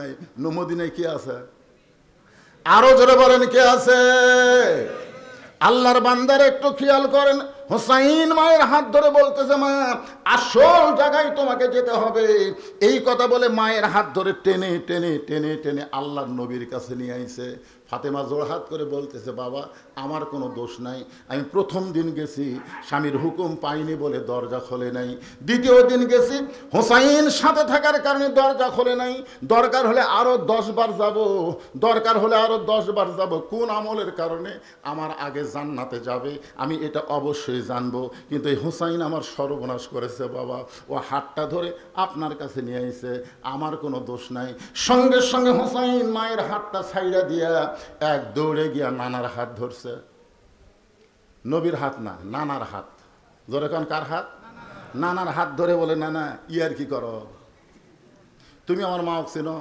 মদিনায়। মদিনায় কে আছে? আরো জোরে বলেন কে আছে? আল্লাহর বান্দার একটু খেয়াল করেন, হোসাইন মায়ের হাত ধরে বলতেছে, মা আসল জায়গায় তোমাকে যেতে হবে। এই কথা বলে মায়ের হাত ধরে টেনে টেনে টেনে টেনে আল্লাহর নবীর কাছে নিয়ে আইছে। ফাতেমা জোড়হাত করে বলতেছে, বাবা আমার কোনো দোষ নাই, আমি প্রথম দিন গেছি স্বামীর হুকুম পাইনি বলে দরজা খোলে নাই, দ্বিতীয় দিন গেছি হোসাইন সাথে থাকার কারণে দরজা খোলে নাই, দরকার হলে আরো 10 বার যাব, দরকার হলে আরো 10 বার যাব, কোন আমলের কারণে আমার আগে জান্নাতে যাবে আমি এটা অবশ্যই জানবো, কিন্তু এই হোসাইন আমার সর্বনাশ করেছে বাবা, ও হাতটা ধরে আপনার কাছে নিয়ে আইছে, আমার কোনো দোষ নাই। সঙ্গে সঙ্গে হোসাইন মায়ের হাতটা ছাইড়া দিয়া এক দৌড়ে গিয়া নানার হাত ধরছে। নবীর হাত না, নানার হাত। জোরে কোন কার হাত? নানার হাত ধরে বলে, নানা ইয়ার কি করো, তুমি আমার মাও চেনো,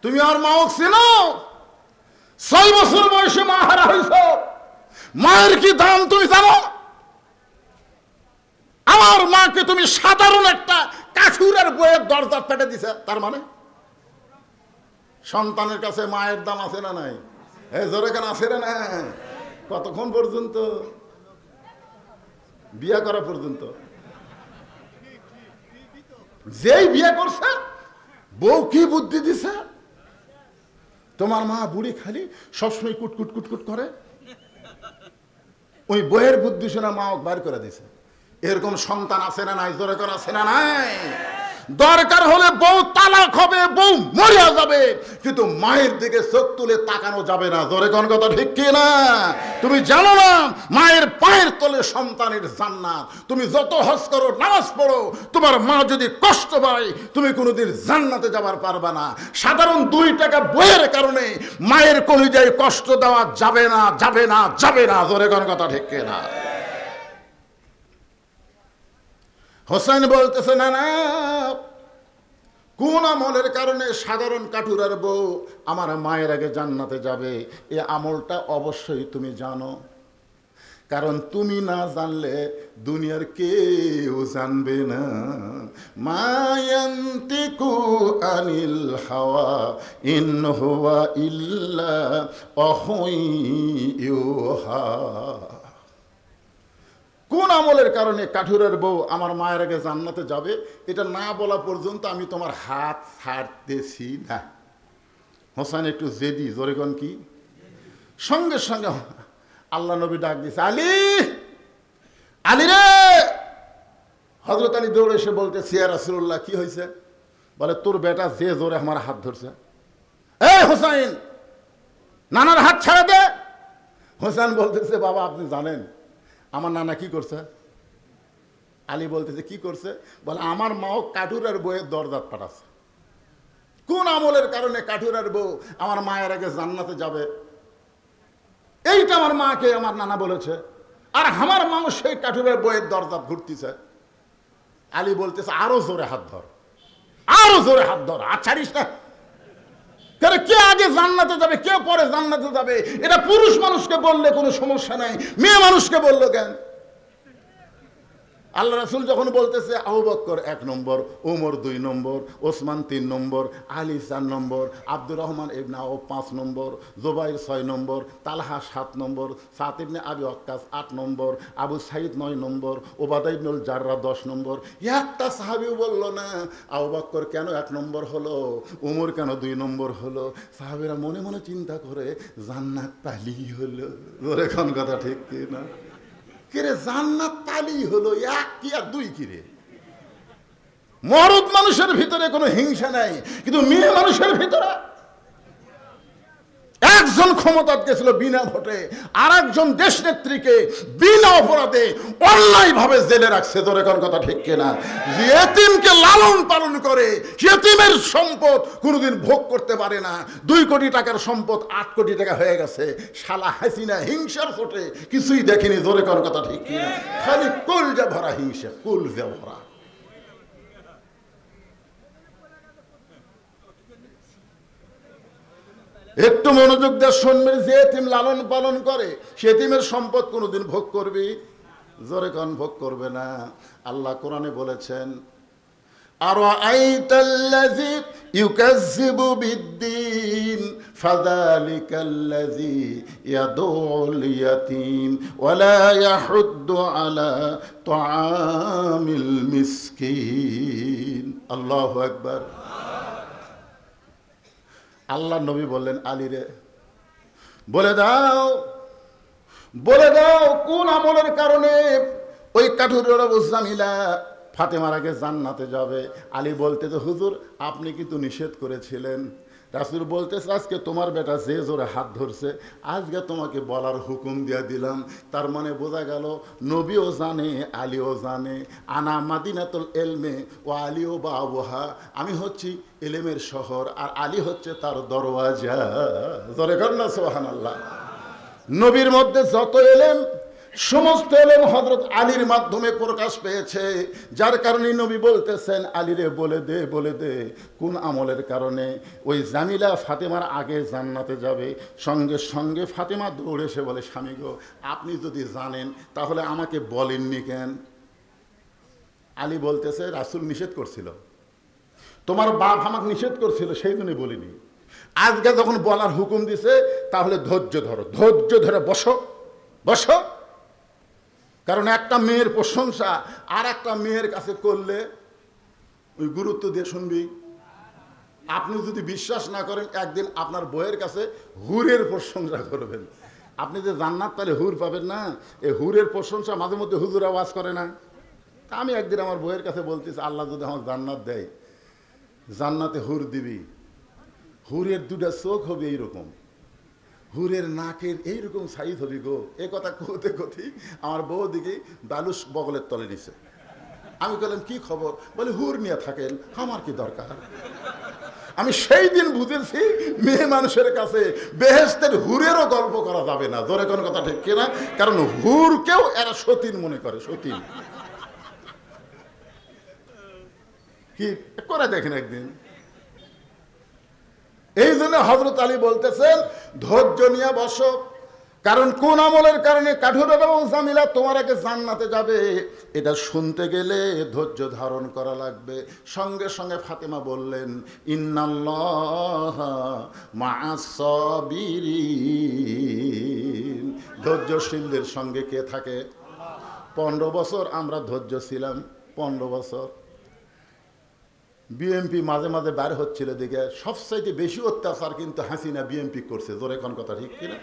তুমি আমার মাও চেনো, 6 বছর বয়সে মা হারা হইছ, মায়ের কি দাম তুমি জানো? আমার মাকে তুমি সাধারণ একটা কাঠুরের বইয়ের দরজা পেটে দিছে, তার মানে সন্তানের কাছে মায়ের দাম আছে না নাই? জোরে কেন আছে না? কতক্ষণ পর্যন্ত? বিয়ে করা পর্যন্ত। যেই বিয়ে করছে বউ কি বুদ্ধি দিছে, তোমার মা বুড়ি খালি সবসময় কুটকুট কুটকুট করে, ওই বইয়ের বুদ্ধি শুনে মা বার করে দিছে। এরকম সন্তান আছে না নাই? জোরে করে আছে না নাই? দরকার হলে বউ তালাক হবে, বউ মরিয়া যাবে, কিন্তু মায়ের দিকে চোখ তুলে তাকানো যাবে না। জোরে কোন কথা ঠিক কি না? তুমি জানো না মায়ের পায়ের তলে সন্তানের জান্নাত। তুমি যত হজ করো, নামাজ পড়ো, তোমার মা যদি কষ্ট পায় তুমি কোনোদিন জান্নাতে যাবার পারবে না। সাধারণ 2 টাকা বইয়ের কারণে মায়ের কলিজায় কষ্ট দেওয়া যাবে না, যাবে না, যাবে না। জোরে কোন কথা ঠিক কি না? হোসেন বলতেছে, না না, কোন আমলের কারণে সাধারণ কাঠুরার বউ আমার মায়ের আগে জান্নাতে যাবে, এই আমলটা অবশ্যই তুমি জানো, কারণ তুমি না জানলে দুনিয়ার কেউ জানবে না। মায়ান্তিকু আনিল হাওয়া ইন হুয়া ইল্লা ওয়াহয়ুহা। কোন আমলের কারণে কাঠুরের বউ আমার মায়ের আগে জান্নাতে যাবে এটা না বলা পর্যন্ত আমি তোমার হাত ছাড়তেছি না। হোসেন একটু জেদি, জোরেগন কি? সঙ্গে সঙ্গে আল্লাহ নবী ডাক দিছে, আলী, আলী রে। হযরত আলী দৌড়ে এসে বলতেছে, ইয়া রাসূলুল্লাহ কি হয়েছে? বলে, তোর বেটা যে জোরে আমার হাত ধরছে। এই হোসেন, নানার হাত ছাড়া দে। হোসেন বলতেছে, বাবা আপনি জানেন আমার নানা কি করছে? আলী বলতেছে, কি করছে? বলে, আমার মাও কাঠুরের বউয়ের দরজাত পাঠাচ্ছে। কোন আমলের কারণে কাঠুরের বউ আমার মায়ের আগে জান্নাতে যাবে এইটা আমার মাকে আমার নানা বলেছে, আর আমার মাও সেই কাঠুরের বউয়ের দরজাত ঘুরতেছে। আলী বলতেছে, আরো জোরে হাত ধর, আরো জোরে হাত ধর, আর ছাড়িস না। কে আগে জান্নাতে যাবে, কে পরে জান্নাতে যাবে এটা পুরুষ মানুষকে বললে কোনো সমস্যা নাই, মেয়ে মানুষকে বললো কেন? আল্লাহ রাসূল যখন বলতেছে আবু বকর 1 নম্বর, ওমর 2 নম্বর, ওসমান 3 নম্বর, আলী 4 নম্বর, আব্দুর রহমান ইবনে আওফ 5 নম্বর, জুবাইর 6 নম্বর, তালহা 7 নম্বর, সাদ ইবনে আবি ওয়াক্কাস 8 নম্বর, আবু সাঈদ 9 নম্বর, ওবাদা ইবনুল জাররা 10 নম্বর। একটা সাহাবীও বলল না আবু বকর কেন 1 নম্বর হলো, ওমর কেন 2 নম্বর হলো। সাহাবীরা মনে মনে চিন্তা করে, জান্নাত পালি হলো। ওরে কোন কথা ঠিক কি না? কিরে জান্নাত পালি হলো, 1 কি আর 2 কিরে? মরদ মানুষের ভিতরে কোনো হিংসা নাই, কিন্তু মেয়ে মানুষের ভিতরে। একজন ক্ষমতাত গেছিল বিনা ভোটে, আর একজন দেশ নেত্রীকে বিনা অপরাধে অন্যায় ভাবে জেলে রাখছে। ধরে কোন কথা ঠিক কিনা? ইয়েতিমকে লালন পালন করে, ইয়েতিমের সম্পদ কোনোদিন ভোগ করতে পারে না। 2 কোটি টাকার সম্পদ 8 কোটি টাকা হয়ে গেছে। শালা হাসিনা হিংসার চোটে কিছুই দেখেনি। ধরে কোন কথা ঠিক কিনা? খালি কলজা ভরা হিংসা, কলজা ভরা। একটু মনোযোগ দিয়ে শুনবেন, যে এতিম লালন পালন করে সে এতিমের সম্পদ কোনোদিন ভোগ করবি? জোরে কোন ভোগ করবে না। আল্লাহ কোরআনে বলেছেন, আরাআইতাল্লাযী ইউকাজ্জিবু বিদ্দীন ফাযালিকাল্লাযী ইয়াদউল ইয়াতীম ওয়া লা ইয়াহুদ্দু আলা তুআমিল মিসকিন। আল্লাহু আকবার। আল্লাহ নবী বললেন, আলী রে বলে দাও, বলে দাও কোন আমলের কারণে ওই কাঠুরের জামিলা ফাতেমার আগে জান্নাতে যাবে। আলী বলতেছে, হুজুর আপনি কিন্তু নিষেধ করেছিলেন। রাসূল বলতেছে, আজকে তোমার বেটা যে জোরে হাত ধরছে, আজকে তোমাকে বলার হুকুম দিয়ে দিলাম। তার মানে বোঝা গেল নবীও জানে, আলীও জানে। আনা মাদিনাতুল ইলমে ও আলীও বাবুহা, আমি হচ্ছি ইলমের শহর আর আলী হচ্ছে তার দরওয়াজা। জোরে কর না সুবহানাল্লাহ। নবীর মধ্যে যত ইলম, সমস্ত ইলম হযরত আলীর মাধ্যমে প্রকাশ পেয়েছে। যার কারণে নবী বলতেছেন, আলীরে বলে দে, বলে দে কোন আমলের কারণে ওই জামিলা ফাতেমার আগে জান্নাতে যাবে। সঙ্গে সঙ্গে ফাতেমা দৌড়ে এসে বলে, স্বামী গো আপনি যদি জানেন তাহলে আমাকে বলেননি কেন? আলী বলতেছে, রাসূল নিষেধ করছিল, তোমার বাপ আমাকে নিষেধ করছিল, সেই জন্যই বলিনি। আজকে যখন বলার হুকুম দিছে তাহলে ধৈর্য ধরো, ধৈর্য ধরে বসো, বসো। কারণ একটা মেয়ের প্রশংসা আর একটা মেয়ের কাছে করলে ওই গুরুত্ব দিয়ে শুনবি। আপনি যদি বিশ্বাস না করেন, একদিন আপনার বইয়ের কাছে হুরের প্রশংসা করবেন, আপনি যে জান্নাত তাহলে হুর পাবেন না। এই হুরের প্রশংসা মাঝে মধ্যে হুজুর আওয়াজ করে না। আমি একদিন আমার বইয়ের কাছে বলতেছি, আল্লাহ যদি আমার জান্নাত দেয়, জান্নাতে হুর দিবি, হুরের দুটা চোখ হবে এইরকম, হুরের নাকের এইরকম সাইজ হবে গো। এ কথা কোথে কথি আমার বউ দিকে বালুস বগলের তলে নিছে। আমি বললাম কি খবর? বলে হুর নিয়ে থাকেন, আমার কি দরকার। আমি সেই দিন বুঝেছি মেয়ে মানুষের কাছে বেহেশতের হুরেরও গল্প করা যাবে না। জোরে কোন কথা ঠিক কিনা? কারণ হুরকেও এরা সতীন মনে করে, সতীন। কি করে দেখেন একদিন। এই জন্য হযরত আলী বলতেছেন, ধৈর্য নিয়ে বসো। কারণ কোন আমলের কারণে কাঠুরে এবং জামিলা তোমার আগে জান্নাতে যাবে, এটা শুনতে গেলে ধৈর্য ধারণ করা লাগবে। সঙ্গে সঙ্গে ফাতেমা বললেন, ইন্নাল্লাহা মা'আস সাবিরিন, ধৈর্যশীলদের সঙ্গে কে থাকে? 15 বছর আমরা ধৈর্য ছিলাম, 15 বছর। বিএমপি মাঝে মাঝে বাইরে হচ্ছিল দিকে, সবচাইতে বেশি অত্যাচার কিন্তু হাসিনা বিএমপি করছে। জোরে কোন কথা ঠিক কিনা?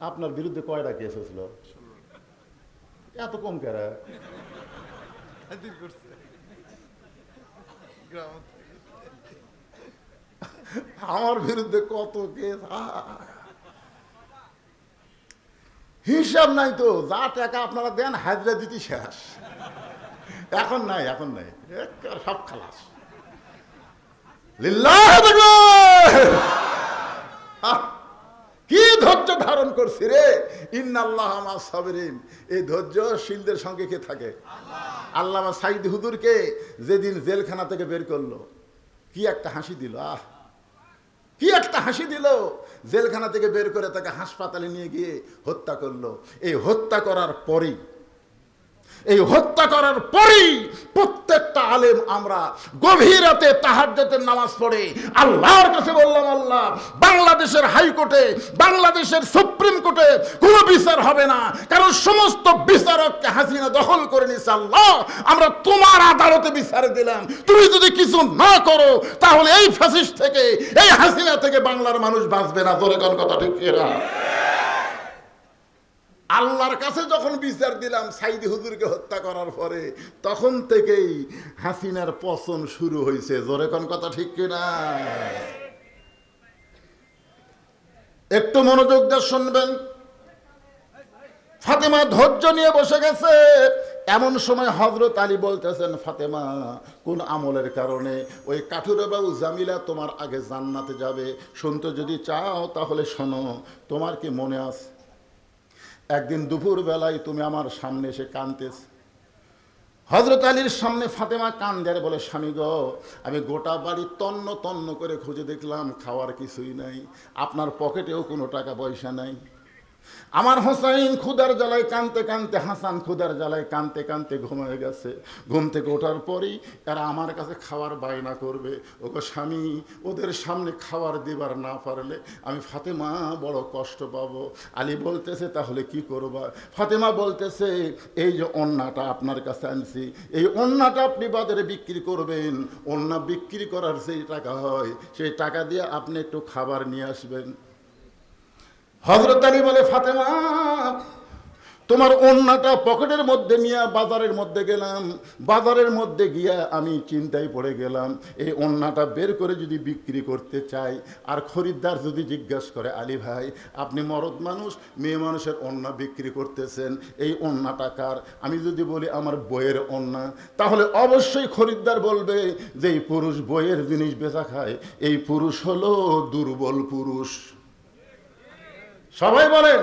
আপনার বিরুদ্ধে কয়টা কেস হয়েছিল? এত কম কেরা? আমার বিরুদ্ধে কত কেস, হিসাব নাই তো। যা টাকা আপনারা দেন হাজরা দিতে শেষ। এখন নাই, এখন নাই, সব খালাস। কি ধৈর্য ধারণ করছি রে। ইন্নাল্লাহা মা'আস সাবিরিন, এই ধৈর্যশীলদের সঙ্গে কে থাকে? আল্লামা সাঈদ হুজুরকে যেদিন জেলখানা থেকে বের করলো, কি একটা হাসি দিল, কি একটা হাসি দিল। জেলখানা থেকে বের করে তাকে হাসপাতালে নিয়ে গিয়ে হত্যা করলো। এই হত্যা করার পরেই, এই হত্যা করার পরেই প্রত্যেকটা আলেম আমরা গভীর রাতে তাহাজ্জুদের নামাজ পড়ে আল্লাহর কাছে বললাম, আল্লাহ বাংলাদেশের হাইকোর্টে, বাংলাদেশের সুপ্রিম কোর্টে কোনো বিচার হবে না, কারণ সমস্ত বিচারককে হাসিনা দখল করে নিয়েছে। আল্লাহ আমরা তোমার আদালতে বিচার দিলাম, তুমি যদি কিছু না করো তাহলে এই ফ্যাসিস্ট থেকে, এই হাসিনা থেকে বাংলার মানুষ বাঁচবে না। জোরে কোন কথা ঠিক কিনা? আল্লাহর কাছে যখন বিচার দিলাম সাইদি হুজুরকে হত্যা করার পরে, তখন থেকেই হাসিনার পতন শুরু হয়েছে। জোরে কোন কথা ঠিক কিনা? একটু মনোযোগ দিয়ে শুনবেন। ফাতেমা ধৈর্য নিয়ে বসে গেছে। এমন সময় হযরত আলী বলতেছেন, ফাতেমা কোন আমলের কারণে ওই কাঠুরে বাবু জামিলা তোমার আগে জান্নাতে যাবে, শুনতে যদি চাও তাহলে শোনো। তোমার কি মনে আছে একদিন দুপুর বেলায় তুমি আমার সামনে এসে কাঁদতেছ? হযরত আলীর সামনে ফাতেমা কান্দে আর বলে, স্বামী গো আমি গোটা বাড়ি তন্ন তন্ন করে খুঁজে দেখলাম, খাওয়ার কিছুই নাই, আপনার পকেটেও কোনো টাকা পয়সা নাই। আমার হোসাইন ক্ষুধার জ্বালায় কানতে কানতে, হাসান ক্ষুধার জ্বালায় কানতে কানতে ঘুমিয়ে গেছে। ঘুম থেকে ওঠার পরেই এরা আমার কাছে খাওয়ার বায়না করবে। ওগো স্বামী, ওদের সামনে খাবার দিবার না পারলে আমি ফাতেমা বড় কষ্ট পাবো। আলী বলতেছে তাহলে কি করবা? ফাতেমা বলতেছে এই যে ওন্নাটা আপনার কাছে আনছি, এই ওন্নাটা আপনি বাজারে বিক্রি করবেন। ওন্না বিক্রি করার যেই টাকা হয় সেই টাকা দিয়ে আপনি একটু খাবার নিয়ে আসবেন। হযরত আলী বলে, ফাতেমা তোমার ওন্নাটা পকেটের মধ্যে নিয়ে বাজারের মধ্যে গেলাম। বাজারের মধ্যে গিয়া আমি চিন্তায় পড়ে গেলাম, এই ওন্নাটা বের করে যদি বিক্রি করতে চাই, আর খরিদ্দার যদি জিজ্ঞাসা করে আলী ভাই আপনি মরদ মানুষ, মেয়ে মানুষের ওন্না বিক্রি করতেছেন, এই ওন্নাটা কার? আমি যদি বলি আমার বইয়ের ওন্না, তাহলে অবশ্যই খরিদ্দার বলবে যে এই পুরুষ বইয়ের জিনিস বেচা খায়, এই পুরুষ হলো দুর্বল পুরুষ। সবাই বলেন,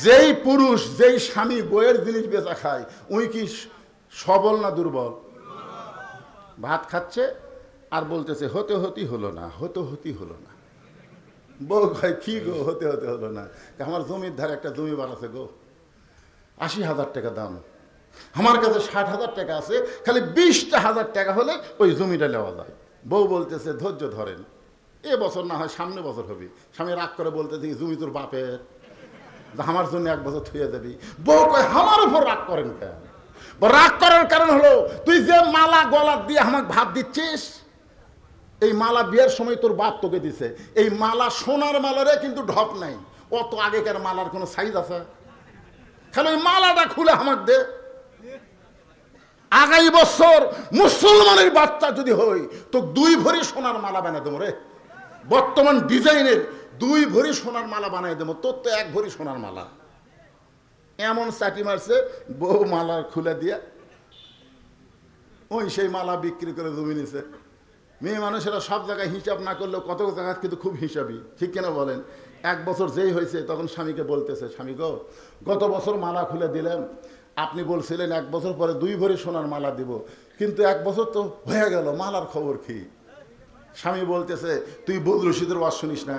যেই পুরুষ, যেই স্বামী বইয়ের জিনিস বেচা খায়, উনি কি সবল না দুর্বল? ভাত খাচ্ছে আর বলতেছে হতে হতেই হলো না, হতে হতেই হলো না। বউ কয় কি গো হতে হতে হলো না? আমার জমির ধারে একটা জমি বানাচ্ছে গো, 80,000 টাকা দাম, আমার কাছে 60,000 টাকা আছে, খালি 20,000 টাকা হলে ওই জমিটা নেওয়া যায়। বউ বলতেছে ধৈর্য ধরেন, এ বছর না হয় সামনে বছর হবে। স্বামী রাগ করে বলতেছে জমি তোর বাপের, আমার জন্য 1 বছর থুয়ে যাবি। বউ কয় আমার উপর রাগ করেন কেন? রাগ করার কারণ হলো তুই যে মালা গলার দিয়ে আমাকে ভাত দিচ্ছিস, এই মালা বিয়ের সময় তোর বাপ তোকে দিছে। এই মালা সোনার মালারে কিন্তু ঢপ নাই, অত আগেকার মালার কোনো সাইজ আছে? খালি ওই মালাটা খুলে আমাকে দে। আগামী বছর মুসলমানের বাচ্চা যদি হই তো 2 ভরি সোনার মালা বানাই দেবো রে, বর্তমান ডিজাইনের 2 ভরি সোনার মালা বানাই দেবো, তোর তো 1 ভরি সোনার মালা। এমন চাটি মারছে, বউ মালা খুলে দিয়া ওই সেই মালা বিক্রি করে জমি নিছে। মেয়ে মানুষেরা সব জায়গায় হিসাব না করলেও কত জায়গায় কিন্তু খুব হিসাবই, ঠিক কিনা বলেন? 1 বছর যেই হয়েছে তখন স্বামীকে বলতেছে, স্বামী গো গত বছর মালা খুলে দিলেন, আপনি বলছিলেন 1 বছর পরে 2 ভরি সোনার মালা দিব, কিন্তু 1 বছর তো হয়ে গেল, মালার খবর কি? স্বামী বলতেছে তুই বদরুল রশিদের ওয়াজ শুনিস না?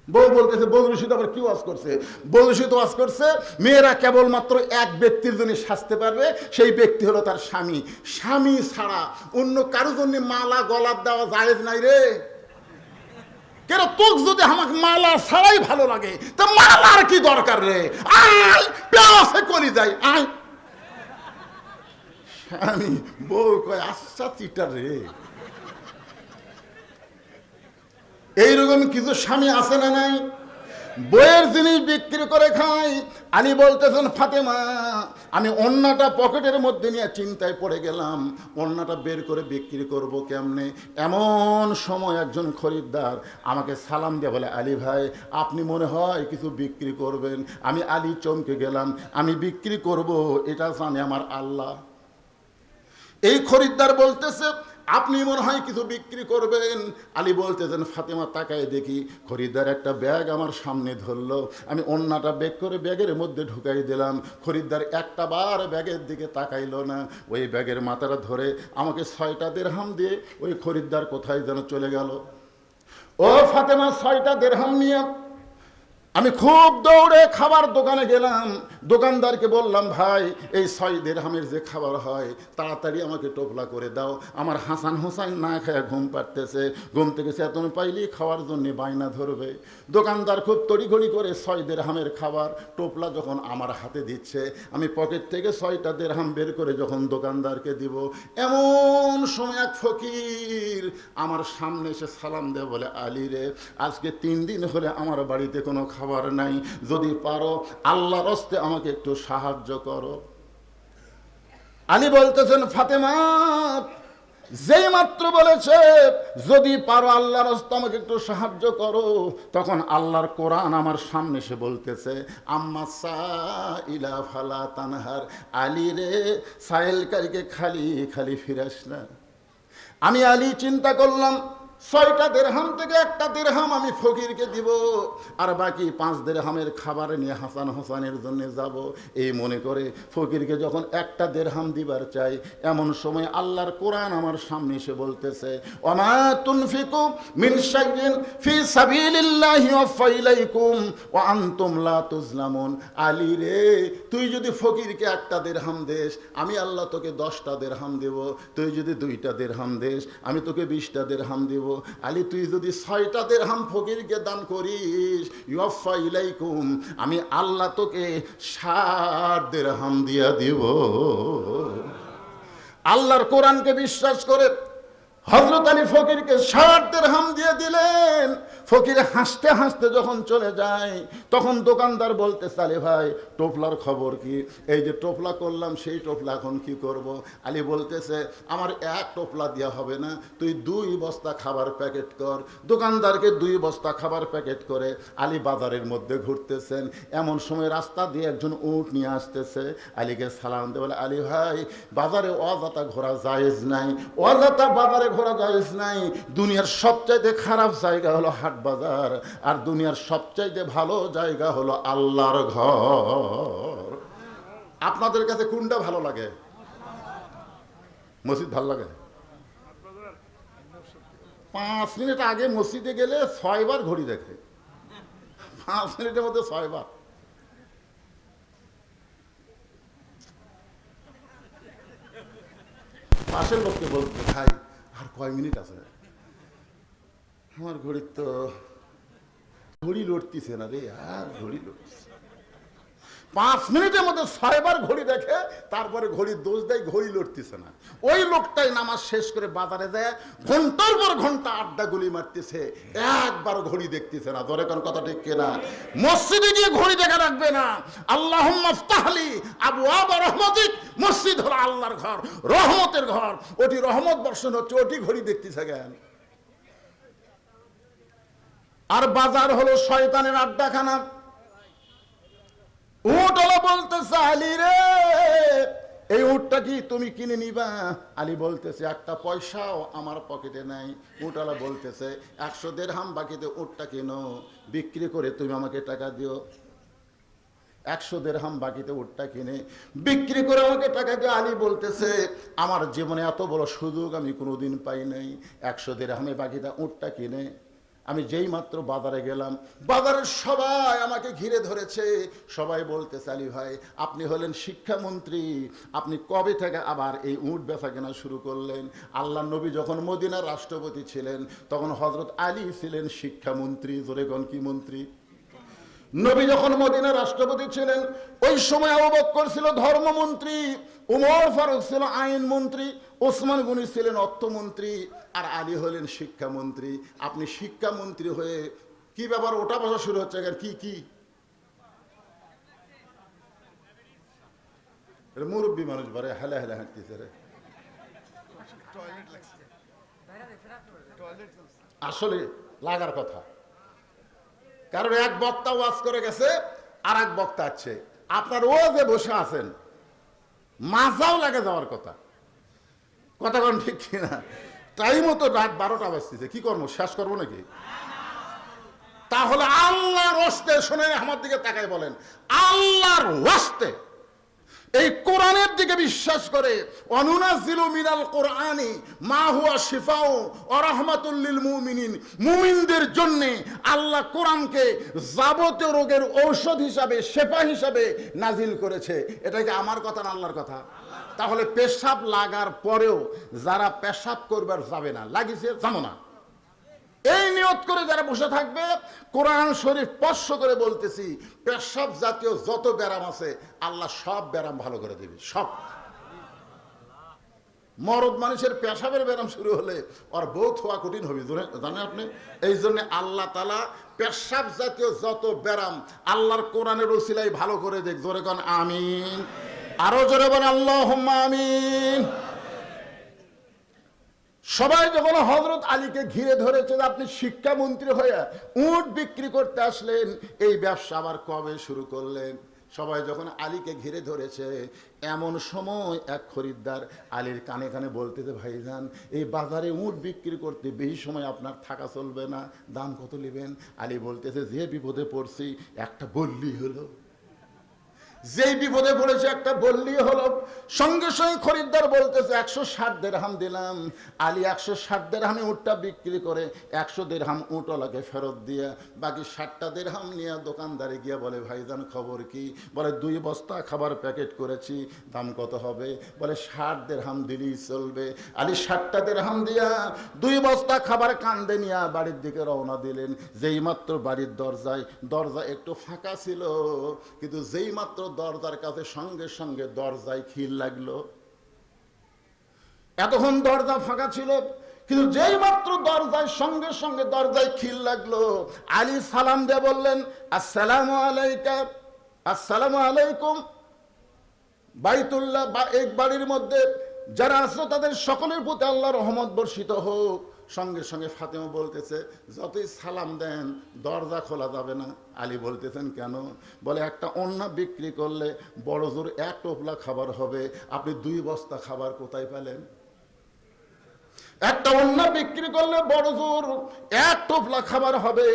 বউ বলতেছে বদরুল রশিদ আবার কি ওয়াজ করছে? বদরুল রশিদ ওয়াজ করছে মেয়েরা কেবলমাত্র এক ব্যক্তির জন্য সাজতে পারবে, সেই ব্যক্তি হলো তার স্বামী। স্বামী ছাড়া অন্য কারো জন্য মালা গলার দেওয়া জায়েজ নাই রে। কেন তোকে যদি আমাকে মালা ছাড়াই ভালো লাগে তো মালার কি দরকার রে? আয় পেয়াসে কলি যাই আয়। স্বামী বউ কয় আচ্ছা চিটার রে। এইরকম কিছু স্বামী আছে না নাই? বইয়ের জিনিস বিক্রি করে খায়। আলী বলতেছেন ফাতেমা আমি ওন্নাটা পকেটের মধ্যে নিয়ে চিন্তায় পড়ে গেলাম, ওন্নাটা বের করে বিক্রি করব কেমনে। এমন সময় একজন খরিদ্দার আমাকে সালাম দিয়ে বলে আলী ভাই আপনি মনে হয় কিছু বিক্রি করবেন। আমি আলী চমকে গেলাম, আমি বিক্রি করব এটা জানে আমার আল্লাহ। এই খরিদ্দার বলতেছে আপনি মনে হয় কিছু বিক্রি করবেন। আলী বলতেছেন ফাতেমা তাকায় দেখি খরিদ্দার একটা ব্যাগ আমার সামনে ধরলো, আমি ওন্নাটা বের করে ব্যাগের মধ্যে ঢুকাই দিলাম। খরিদ্দার একটা বার ব্যাগের দিকে তাকাইলো না, ওই ব্যাগের মাথাটা ধরে আমাকে 6টা দিরহাম দিয়ে ওই খরিদ্দার কোথায় যেন চলে গেল। ও ফাতেমা 6টা দিরহাম নিয়ে আমি খুব দৌড়ে খাবার দোকানে গেলাম। দোকানদারকে বললাম ভাই এই 6 দিরহামের যে খাবার হয় তাড়াতাড়ি আমাকে টোপলা করে দাও, আমার হাসান হোসাইন না খায় ঘুম পাড়তেছে, ঘুম থেকে চেতন পাইলেই খাওয়ার জন্য বায়না ধরবে। দোকানদার খুব তড়িঘড়ি করে 6 দিরহামের খাবার টোপলা যখন আমার হাতে দিচ্ছে, আমি পকেট থেকে 6টা দিরহাম বের করে যখন দোকানদারকে দিব, এমন সময় এক ফকির আমার সামনে এসে সালাম দেয় বলে আলী রে আজকে 3 দিন হলে আমার বাড়িতে কোনো খাবার নাই, যদি পারো আল্লাহর রাস্তে আমাকে একটু সাহায্য করো। আলী বলতেছেন ফাতেমা যেই মাত্র বলেছে যদি পারো আল্লাহর রাস্তে আমাকে একটু সাহায্য করো, তখন আল্লাহর কোরআন আমার সামনে এসে বলতেছে আম্মা সাইলা ফালা তানহার, আলী রে সাইলকারীকে খালি খালি ফিরাস না। আমি আলী চিন্তা করলাম 6টা দিরহাম থেকে 1টা দিরহাম আমি ফকিরকে দিব, আর বাকি 5 দিরহামের খাবার নিয়ে হাসান হোসেনের জন্য যাব। এই মনে করে ফকিরকে যখন 1টা দিরহাম দিবার চাই, এমন সময় আল্লাহর কোরআন আমার সামনে এসে বলতেছে, ওমা তুনফিকু মিন শাইইন ফি সাবিলিল্লাহি ওয়াফা ইলাইকুম ওয়া আনতুম লা তুজলামুন। আলী রে, তুই যদি ফকিরকে 1টা দিরহাম দেস, আমি আল্লাহ তোকে 10টা দিরহাম দেব। তুই যদি 2টা দিরহাম দেস, আমি তোকে 20টা দিরহাম দেব। আলী, তুই যদি 6টা দিরহাম ফকিরকে দান করিস, ইউফা ইলাইকুম, আমি আল্লাহ তোকে 60 দিরহাম দিয়া দিব। আল্লাহর কোরআনকে বিশ্বাস করে হযরত আলী ফকিরকে 60 দিরহাম দিয়ে দিলেন। ফকির হাসতে হাসতে যখন চলে যায়, তখন দোকানদার বলতেছে, আলী ভাই, টোপলার খবর কি? এই যে টোপলা করলাম, সেই টোপলা এখন কি করব? আলী বলতেছে, আমার 1 টোপলা দেওয়া হবে না, তুই 2 বস্তা খাবার প্যাকেট কর। দোকানদারকে 2 বস্তা খাবার প্যাকেট করে আলী বাজারের মধ্যে ঘুরতেছেন। এমন সময় রাস্তা দিয়ে একজন উট নিয়ে আসতেছে। আলীকে সালাম দিয়ে বলে, আলী ভাই, বাজারে অযথা ঘোরা জায়েজ নাই, অযথা বাজারে ঘোরা জায়েজ নাই। দুনিয়ার সবচাইতে খারাপ জায়গা হলো হাট বাজার, আর দুনিয়ার সবচাইতে ভালো জায়গা হলো আল্লাহর ঘর। আপনাদের কাছে কোনটা ভালো লাগে? মসজিদ ভালো লাগে? 5 মিনিট আগে মসজিদে গেলে 6 বার ঘড়ি দেখে, 5 মিনিটের মধ্যে 6 বার। পাশের লোককে বলতে, ভাই আর কয় মিনিট আছে? আমার ঘড়ির তো ঘড়ি লড়তিছে না রে, আর ঘড়ি লড়তিছে। 5 মিনিটের মধ্যে 6 বার ঘড়ি দেখে, তারপরে ঘড়ির দোষ দেয়, ঘড়ি লড়তিছে না। ওই লোকটাই নামাজ শেষ করে বাজারে যায়, ঘন্টার পর ঘন্টা আড্ডা গুলি মারতেছে, একবার ঘড়ি দেখতেছে না। ধরে কোন কথা ঠিক কিনা? মসজিদে গিয়ে ঘড়ি দেখা রাখবে না। আল্লাহুম্মা ইফতাহলি আবওয়াবা রাহমাতিক, মসজিদ হলো আল্লাহর ঘর, রহমতের ঘর, ওটি রহমত বর্ষণ হচ্ছে, ওটি ঘড়ি দেখতেছে কেন? আর বাজার হলো শয়তানের আড্ডাখানা। উটওয়ালা বলতেছে, আলী রে, এই উটটা কি তুমি কিনে নিবা? আলী বলতেছে, 1টা পয়সাও আমার পকেটে নাই। উটওয়ালা বলতেছে, 100 দিরহাম বাকিতে উটটা কিনো, বিক্রি করে তুমি আমাকে টাকা দিও। 100 দিরহাম বাকিতে উটটা কিনে বিক্রি করে আমাকে টাকা দিও। আলী বলতেছে, আমার জীবনে এত বড় সুযোগ আমি কোনোদিন পাই নাই। 100 দিরহামে বাকিতে উটটা কিনে আমি যেই মাত্র বাজারে গেলাম, বাজারের সবাই আমাকে ঘিরে ধরেছে। সবাই বলতেছে, আলী ভাই, আপনি হলেন শিক্ষামন্ত্রী, আপনি কবে থেকে আবার এই উট বেচা কেনা শুরু করলেন? আল্লাহ নবী যখন মদিনার রাষ্ট্রপতি ছিলেন, তখন হযরত আলী ছিলেন শিক্ষামন্ত্রী। জোরে কোন কি মন্ত্রী? নবী যখন মদিনার রাষ্ট্রপতি ছিলেন, ওই সময় আবু বকর ছিল ধর্মমন্ত্রী, উমর ফারুক ছিল আইন মন্ত্রী, ওসমান গনি ছিলেন অর্থমন্ত্রী, আর আলী হলেন শিক্ষামন্ত্রী। আপনি শিক্ষামন্ত্রী হয়ে কি ব্যাপার? ওটা বসা শুরু হচ্ছে কি কি? মুরব্বী মানুষ বারে হেলা হেলা হাঁটতেছে রে। আসলে লাগার কথা, কারণ এক বক্তা ওয়াজ করে গেছে, আর এক বক্তা আছে, আপনার ও যে বসে আছেন, মাজাও লাগে যাওয়ার কথা। কথা কোন ঠিক কিনা? টাইমও তো রাত 12টা বাজতেছে, কি করবো? শেষ করবো নাকি? তাহলে আল্লাহর ওয়াস্তে শুনে আমার দিকে তাকায় বলেন, আল্লাহর ওয়াস্তে এই কোরআনের দিকে বিশ্বাস করে, অনুনাজিলু মিনাল কোরআনি মা হুয়া শিফাউ ওয়া রাহমাতুল লিল মুমিনিন, মুমিনদের জন্য আল্লাহ কোরআনকে যাবতীয় রোগের ঔষধ হিসাবে, শেফা হিসাবে নাজিল করেছে। এটা কি আমার কথা না আল্লাহর কথা? তাহলে পেশাব লাগার পরেও যারা পেশাব করবার যাবে না, লাগিয়েছে যাবো না, এই নিয়ত করে যারা বসে থাকবে, কোরআন শরীফ স্পর্শ করে বলতেছি, পেশাব জাতীয় যত ব্যারাম আছে আল্লাহ সব ব্যারাম ভালো করে দেবে। সব মরদ মানুষের পেশাবের ব্যারাম শুরু হলে ওর বহুত হওয়া কঠিন হবে, জানেন আপনি? এই জন্য আল্লাহ তাআলা পেশাব জাতীয় যত ব্যারাম আল্লাহর কোরআনের উসিলায় ভালো করে দেখ। জোরে কোন আমিন, আরো জোরে বলেন আল্লাহুম্মা আমিন। সবাই যখন হযরত আলীকে ঘিরে ধরেছে, আপনি শিক্ষামন্ত্রী হয়ে উট বিক্রি করতে আসলেন, এই ব্যবসা আবার কবে শুরু করলেন? সবাই যখন আলীকে ঘিরে ধরেছে, এমন সময় এক খরিদ্দার আলীর কানে কানে বলতেছে, ভাইজান এই বাজারে উট বিক্রি করতে বেশি সময় আপনার থাকা চলবে না, দাম কত নেবেন? আলী বলতেছে, যে বিপদে পড়ছি একটা বললি হলো। যেই বিপদে পড়েছে একটা বললি হলো। সঙ্গে সঙ্গে খরিদ্দার বলতেছে 160 দিরহাম দিলাম। আলী 160 দিরহামে উটটা বিক্রি করে 100 দিরহাম উটওয়ালাকে ফেরত দিয়ে বাকি 60টা দিরহাম নিয়ে দোকানদারে গিয়ে বলে, ভাইজান খবর কি? বলে 2 বস্তা খাবার প্যাকেট করেছি, দাম কত হবে? বলে 60 দিরহাম দিলেই চলবে। আলী 60টা দিরহাম দিয়া 2 বস্তা খাবার কান্দে নিয়ে বাড়ির দিকে রওনা দিলেন। যেই মাত্র বাড়ির দরজা একটু ফাঁকা ছিল, কিন্তু যেই মাত্র দরজার কাছে সঙ্গে সঙ্গে দরজায় খিল লাগলো। এতক্ষণ দরজা ফাঁকা ছিল, কিন্তু যেই মাত্র দরজায় সঙ্গে সঙ্গে দরজায় খিল লাগলো, আলী সালাম দিয়ে বললেন, আসসালামু আলাইকা, আসসালামু আলাইকুম। বাইতুল্লাহ বা এক বাড়ির মধ্যে যারা আছে তাদের সকলের প্রতি আল্লাহর রহমত বর্ষিত হোক। সঙ্গে সঙ্গে ফাতেমা বলতেছে, যতই সালাম দেন দরজা খোলা যাবে না। আলী বলতেছেন, কেন? বলে, একটা ওন্না বিক্রি করলে বড় জোর 1 টোপলা খাবার হবে, আপনি 2 বস্তা খাবার কোথায় পেলেন? একটা ওন্না বিক্রি করলে বড় জোর 1 টোপলা খাবার হবে,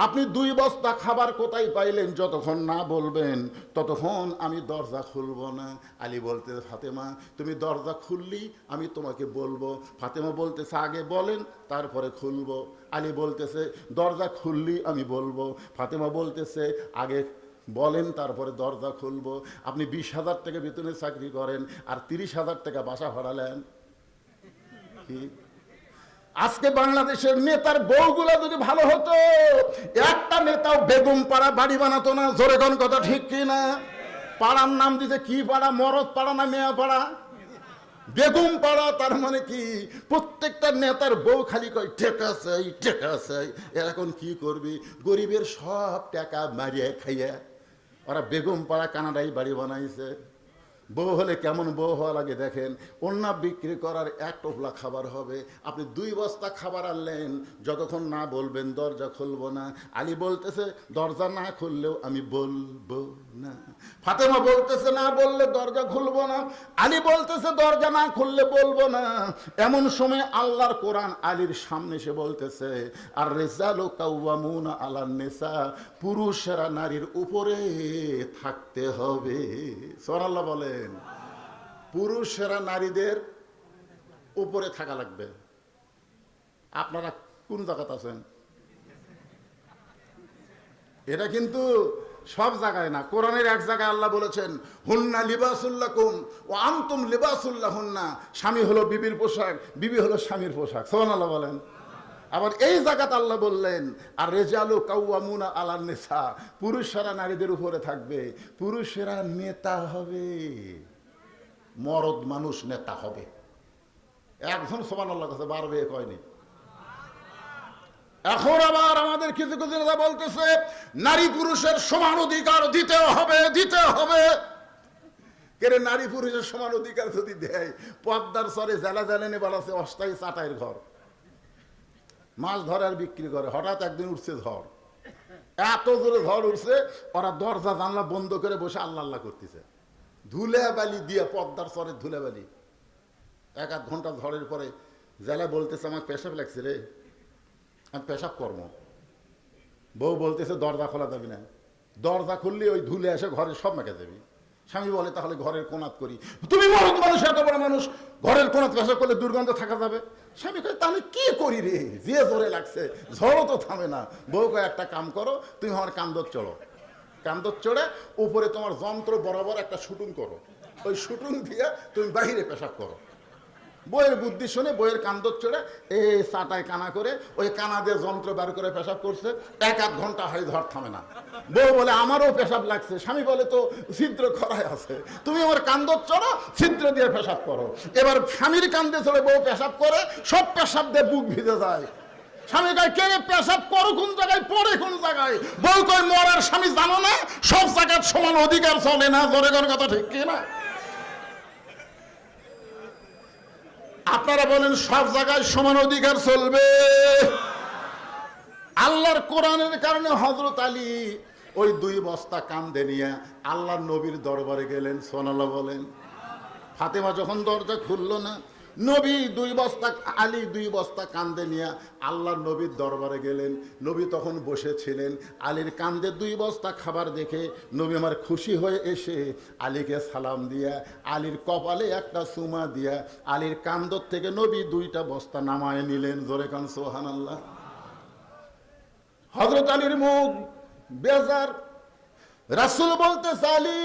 আপনি 2 বস্তা খাবার কোথায় পাইলেন? যতক্ষণ না বলবেন ততক্ষণ আমি দরজা খুলব না। আলী বলতে, ফাতেমা তুমি দরজা খুললি আমি তোমাকে বলবো। ফাতেমা বলতেছে, আগে বলেন তারপরে খুলবো। আলী বলতেছে, দরজা খুললি আমি বলবো। ফাতেমা বলতেছে, আগে বলেন তারপরে দরজা খুলবো। আপনি 20,000 টাকা বেতনে চাকরি করেন আর 30,000 টাকা বাসা ভাড়ালেন। কি আজকে বাংলাদেশের নেতার বউগুলা যদি ভালো হতো, একটা নেতাও বেগম পাড়া বাড়ি বানাতো না। জোরে কোন কথা ঠিক কি না? পাড়ার নাম দিতে কি পাড়া? মরদ পাড়া না মেয়া পাড়া? বেগম পাড়া। তার মানে কি প্রত্যেকটা নেতার বউ খালি কয় টেকা চাই, টেকা চাই। এখন কি করবি? গরিবের সব টাকা মারিয়ে খাইয়া ওরা বেগম পাড়া কানাডায় বাড়ি বানাইছে। বউ হলে কেমন বউ হওয়া লাগে দেখেন। ওন্না বিক্রি করার 1 টোপলা খাবার হবে, আপনি 2 বস্তা খাবার আনলেন, যতক্ষণ না বলবেন দরজা খুলবো না। আলী বলতেছে, দরজা না খুললেও আমি বলবো না। ফাতেমা বলতেছে, না বললে দরজা খুলবো না। আলী বলতেছে, দরজা না খুললে বলবো না। এমন সময় আল্লাহর কোরআন আলীর সামনে এসে বলতেছে, আর রিজালু কাওয়ামুনা আলান নিসা, পুরুষেরা নারীর উপরে থাকতে হবে। সুবহানাল্লাহ বলে, পুরুষেরা নারীদের উপরে থাকা লাগবে। আপনারা কোন জায়গাতে আছেন? এটা কিন্তু সব জায়গায় না, কোরআনের এক জায়গায় আল্লাহ বলেছেন, হুন্না লিবাসুল্লাকুম ওয়া আনতুম লিবাসুল্লাহুন্না। স্বামী হলো বিবির পোশাক, বিবি হলো স্বামীর পোশাক। সুবহানাল্লাহ বলেন। আবার এই জায়গাতে আল্লাহ বললেন, আর রিজালু কাওয়ামুনা আলান নিসা, পুরুষেরা নারীদের উপরে থাকবে। পুরুষেরা নেতা হবে, মরদ মানুষ নেতা হবে। একজন সুবহানাল্লাহ কাছে বারবে কয়নি। এখন আবার আমাদের কিছু কিছু নেতা বলতেছে, নারী পুরুষের সমান অধিকার দিতে হবে, দিতে হবে। কেন নারী পুরুষের সমান অধিকার যদি দেয়, পদ্মার সরে জেলা জেলেনে বাড়াচ্ছে অস্থায়ী চাটাইয়ের ঘর, মাছ ধরে আর বিক্রি করে। হঠাৎ একদিন উঠছে ঝড়, এত জোরে ঝড় উঠছে, ওরা দরজা জানলা বন্ধ করে বসে আল্লাহ আল্লাহ করতেছে। ধুলে বালি দিয়ে পদ্মার চরের ধুলে বালি। 1-1 ঘন্টা ঝড়ের পরে জেলা বলতেছে, আমার পেশাব লাগছে রে, আমি পেশাব কর্ম। বউ বলতেছে, দরজা খোলা যাবি না, দরজা খুললে ওই ধুলে এসে ঘরে সব মেখে যাবি। স্বামী বলে, তাহলে ঘরের কোনাত করি। তুমি মরদ মানুষ, এত বড় মানুষ, ঘরের কোনাত পেশাব করলে দুর্গন্ধ থাকা যাবে। স্বামী কয়, তাহলে কি করি রে, যে জোরে লাগছে, ঝড়ও তো থামে না। বউ কয়, একটা কাম করো, তুমি আমার কান্দর চড়ো, কান্দর চড়ে উপরে তোমার যন্ত্র বরাবর একটা শুটুং করো, ওই শুটুং দিয়ে তুমি বাহিরে পেশাব করো। বইয়ের বুদ্ধি শুনে বইয়ের কান্দর চড়ে এই চাটায় কানা করে ওই কানা দিয়ে যন্ত্র বার করে পেশাব করছে। 1-1 ঘন্টা হয়, ঝড় থামে না। বউ বলে, আমারও পেশাব লাগছে। স্বামী বলে, তো ছিদ্র খরায় আছে, তুমি আমার কান্দর চড়ো, ছিদ্র দিয়ে পেশাব করো। এবার স্বামীর কান্দে চড়ে বউ পেশাব করে, সব পেশাব দিয়ে বুক ভিজে যায়। স্বামী কয়, কে পেশাব করো কোন জায়গায়, পরে কোন জায়গায়? বউ কয়, মরার স্বামী জানো না, সব জায়গার সমান অধিকার চলে না। জোরে কোন কথা ঠিক কি না? আপনারা বলেন, সব জায়গায় সমান অধিকার চলবে? আল্লাহর কোরআনের কারণে হযরত আলী ওই 2 বস্তা কান্দে নিয়ে আল্লাহর নবীর দরবারে গেলেন। সুবহানাল্লাহ বলেন। ফাতেমা যখন দরজা খুললো না, নবী 2 বস্তা, আলী 2 বস্তা কান্দে নিয়ে আল্লাহর নবীর দরবারে গেলেন। নবী তখন বসেছিলেন। আলীর কান্দে 2 বস্তা খাবার দেখে নবী আমার খুশি হয়ে এসে আলীকে সালাম দিয়া আলীর কপালে একটা চুমা দিয়া আলীর কান্দর থেকে নবী 2টা বস্তা নামায় নিলেন। জোরে কান সুবহানাল্লাহ। হযরত আলীর মুখ বেজার। রাসূল বলতেছে, আলী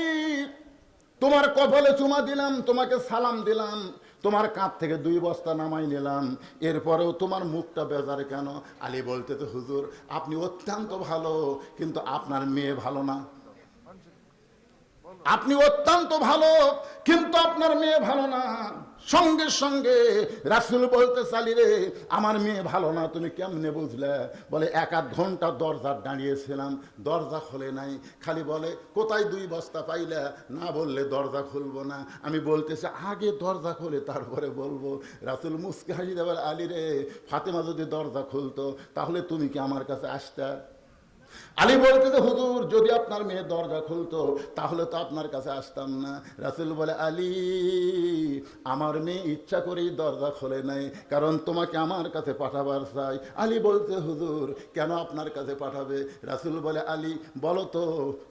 তোমার কপালে চুমা দিলাম, তোমাকে সালাম দিলাম, তোমার কাঁধ থেকে 2 বস্তা নামাই নিলাম, এরপরেও তোমার মুখটা বেজার কেন? আলী বলতেছে, হুজুর আপনি অত্যন্ত ভালো, কিন্তু আপনার মেয়ে ভালো না। আপনি অত্যন্ত ভালো, কিন্তু আপনার মেয়ে ভালো না। সঙ্গে সঙ্গে রাসূল বলতে চালি, রে আমার মেয়ে ভালো না তুমি কেমনে বুঝলে? বলে 1-8 ঘন্টা দরজা দাঁড়িয়েছিলাম, দরজা খোলে নাই, খালি বলে কোথায় 2 বস্তা পাইলে, না বললে দরজা খুলবো না। আমি বলতেছি আগে দরজা খোলে তারপরে বলবো। রাসূল মুস্কি হাসি দেবে, আলী রে ফাতেমা যদি দরজা খুলতো তাহলে তুমি কি আমার কাছে আসতা? আলী বলতেছে, হুজুর যদি আপনার মেয়ে দরজা খুলতো তাহলে তো আপনার কাছে আসতাম না। রাসূল বলে, আলী আমার মেয়ে ইচ্ছা করেই দরজা খোলে নাই, কারণ তোমাকে আমার কাছে পাঠাবার চাই। আলী বলতে, হুজুর কেন আপনার কাছে পাঠাবে? রাসূল বলে, আলী বলো তো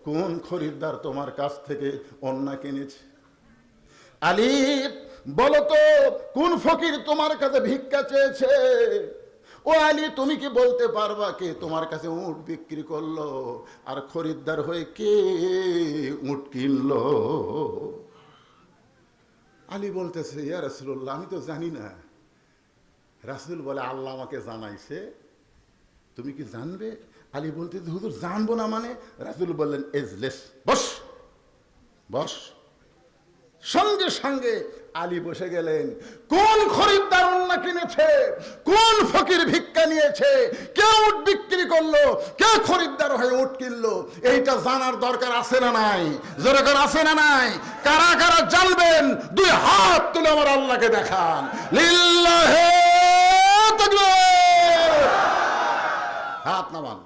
কোন খরিদ্দার তোমার কাছ থেকে অন্য কিনেছে? আলী বলো তো কোন ফকির তোমার কাছে ভিক্ষা চেয়েছে? ও আলী তুমি কি বলতে পারবা কে তোমার কাছে উট বিক্রি করলো আর খরিদ্দার হয়ে কে উট কিনলো? আলী বলতেছে, ইয়া রাসূলুল্লাহ আমি তো জানি না। রাসূল বলে, আল্লাহ আমাকে জানাইছে, তুমি কি জানবে? আলী বলতেছে, হুজুর জানবো না মানে? রাসূল বললেন, এজলেস, বস বস। সঙ্গে সঙ্গে আলী বসে গেলেন। কোন খরিদ্দার অন্য কিনেছে, কোন ফকির ভিক্ষা নিয়েছে, কে উট বিক্রি করলো, কে খরিদ্দার হয়ে উট কিনলো, এইটা জানার দরকার আছে না নাই? জোরে করে আছে না নাই? কারা কারা জানবেন 2 হাত তুলে আমার আল্লাহকে দেখান। লিল্লাহি তাকবীর। হাত নামান।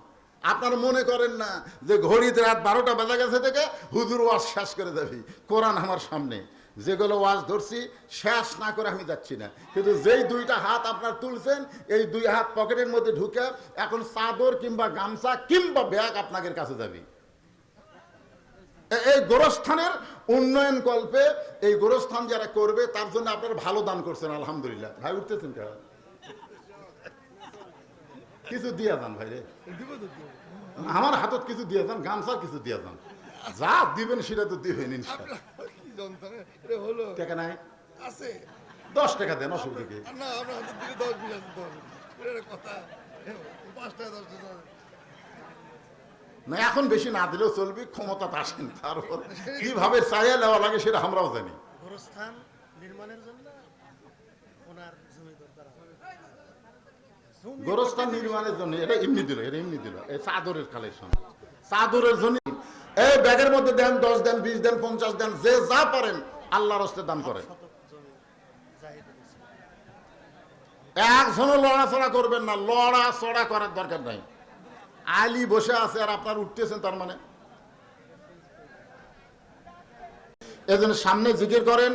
আপনারা মনে করেন না যে ঘড়িতে রাত 12টা বাজে গেছে থেকে হুজুর ওয়াজ শেষ করে দেবি। কোরআন আমার সামনে, যেগুলো ওয়াজ ধরছি শেষ না করে আমি যাচ্ছি না। কিন্তু যেই 2টা হাত আপনার তুলছেন, এই 2 হাত পকেটের মধ্যে ঢুকে এখন চাদর কিংবা গামছা কিংবা ব্যাগ আপনাদের কাছে যাবি। এই গোরস্থানের উন্নয়ন কল্পে এই গোরস্থান যারা করবে তার জন্য আপনারা ভালো দান করছেন, আলহামদুলিল্লাহ। ভাই উঠতেছেন কেন? কিছু দিয়ে যান ভাই রে, আমার হাতত কিছু দিয়ে যান, গামছার কিছু দিয়ে যান, যা দিবেন সেটা তো দিবেন ইনশাআল্লাহ। টাকা নাই? 10 টাকা দেন, অসুবিধা কি? না এখন বেশি না দিলেও চলবে, ক্ষমতা আসেন, তারপর কিভাবে চাইয়া নেওয়া লাগে সেটা আমরাও জানি। গোরস্থান নির্মাণের জন্য ওনার জমি দরকার, গোরস্থান নির্মাণের জন্য এটা এমনি দিল, এটা এমনি দিল। এই চাদরের কালেকশন, চাদরের জন্য এই ব্যাগের মধ্যে দেন, 10 দেন, 20 দেন, 50 দেন, যে যা পারেন আল্লাহর রাস্তায় দান করেন। একজনও লড়াচড়া করবেন না, লড়াচড়া করার দরকার নাই। আলী বসে আছে আর আপনার উঠতেছেন, তার মানে এজন্য সামনে জিকির করেন।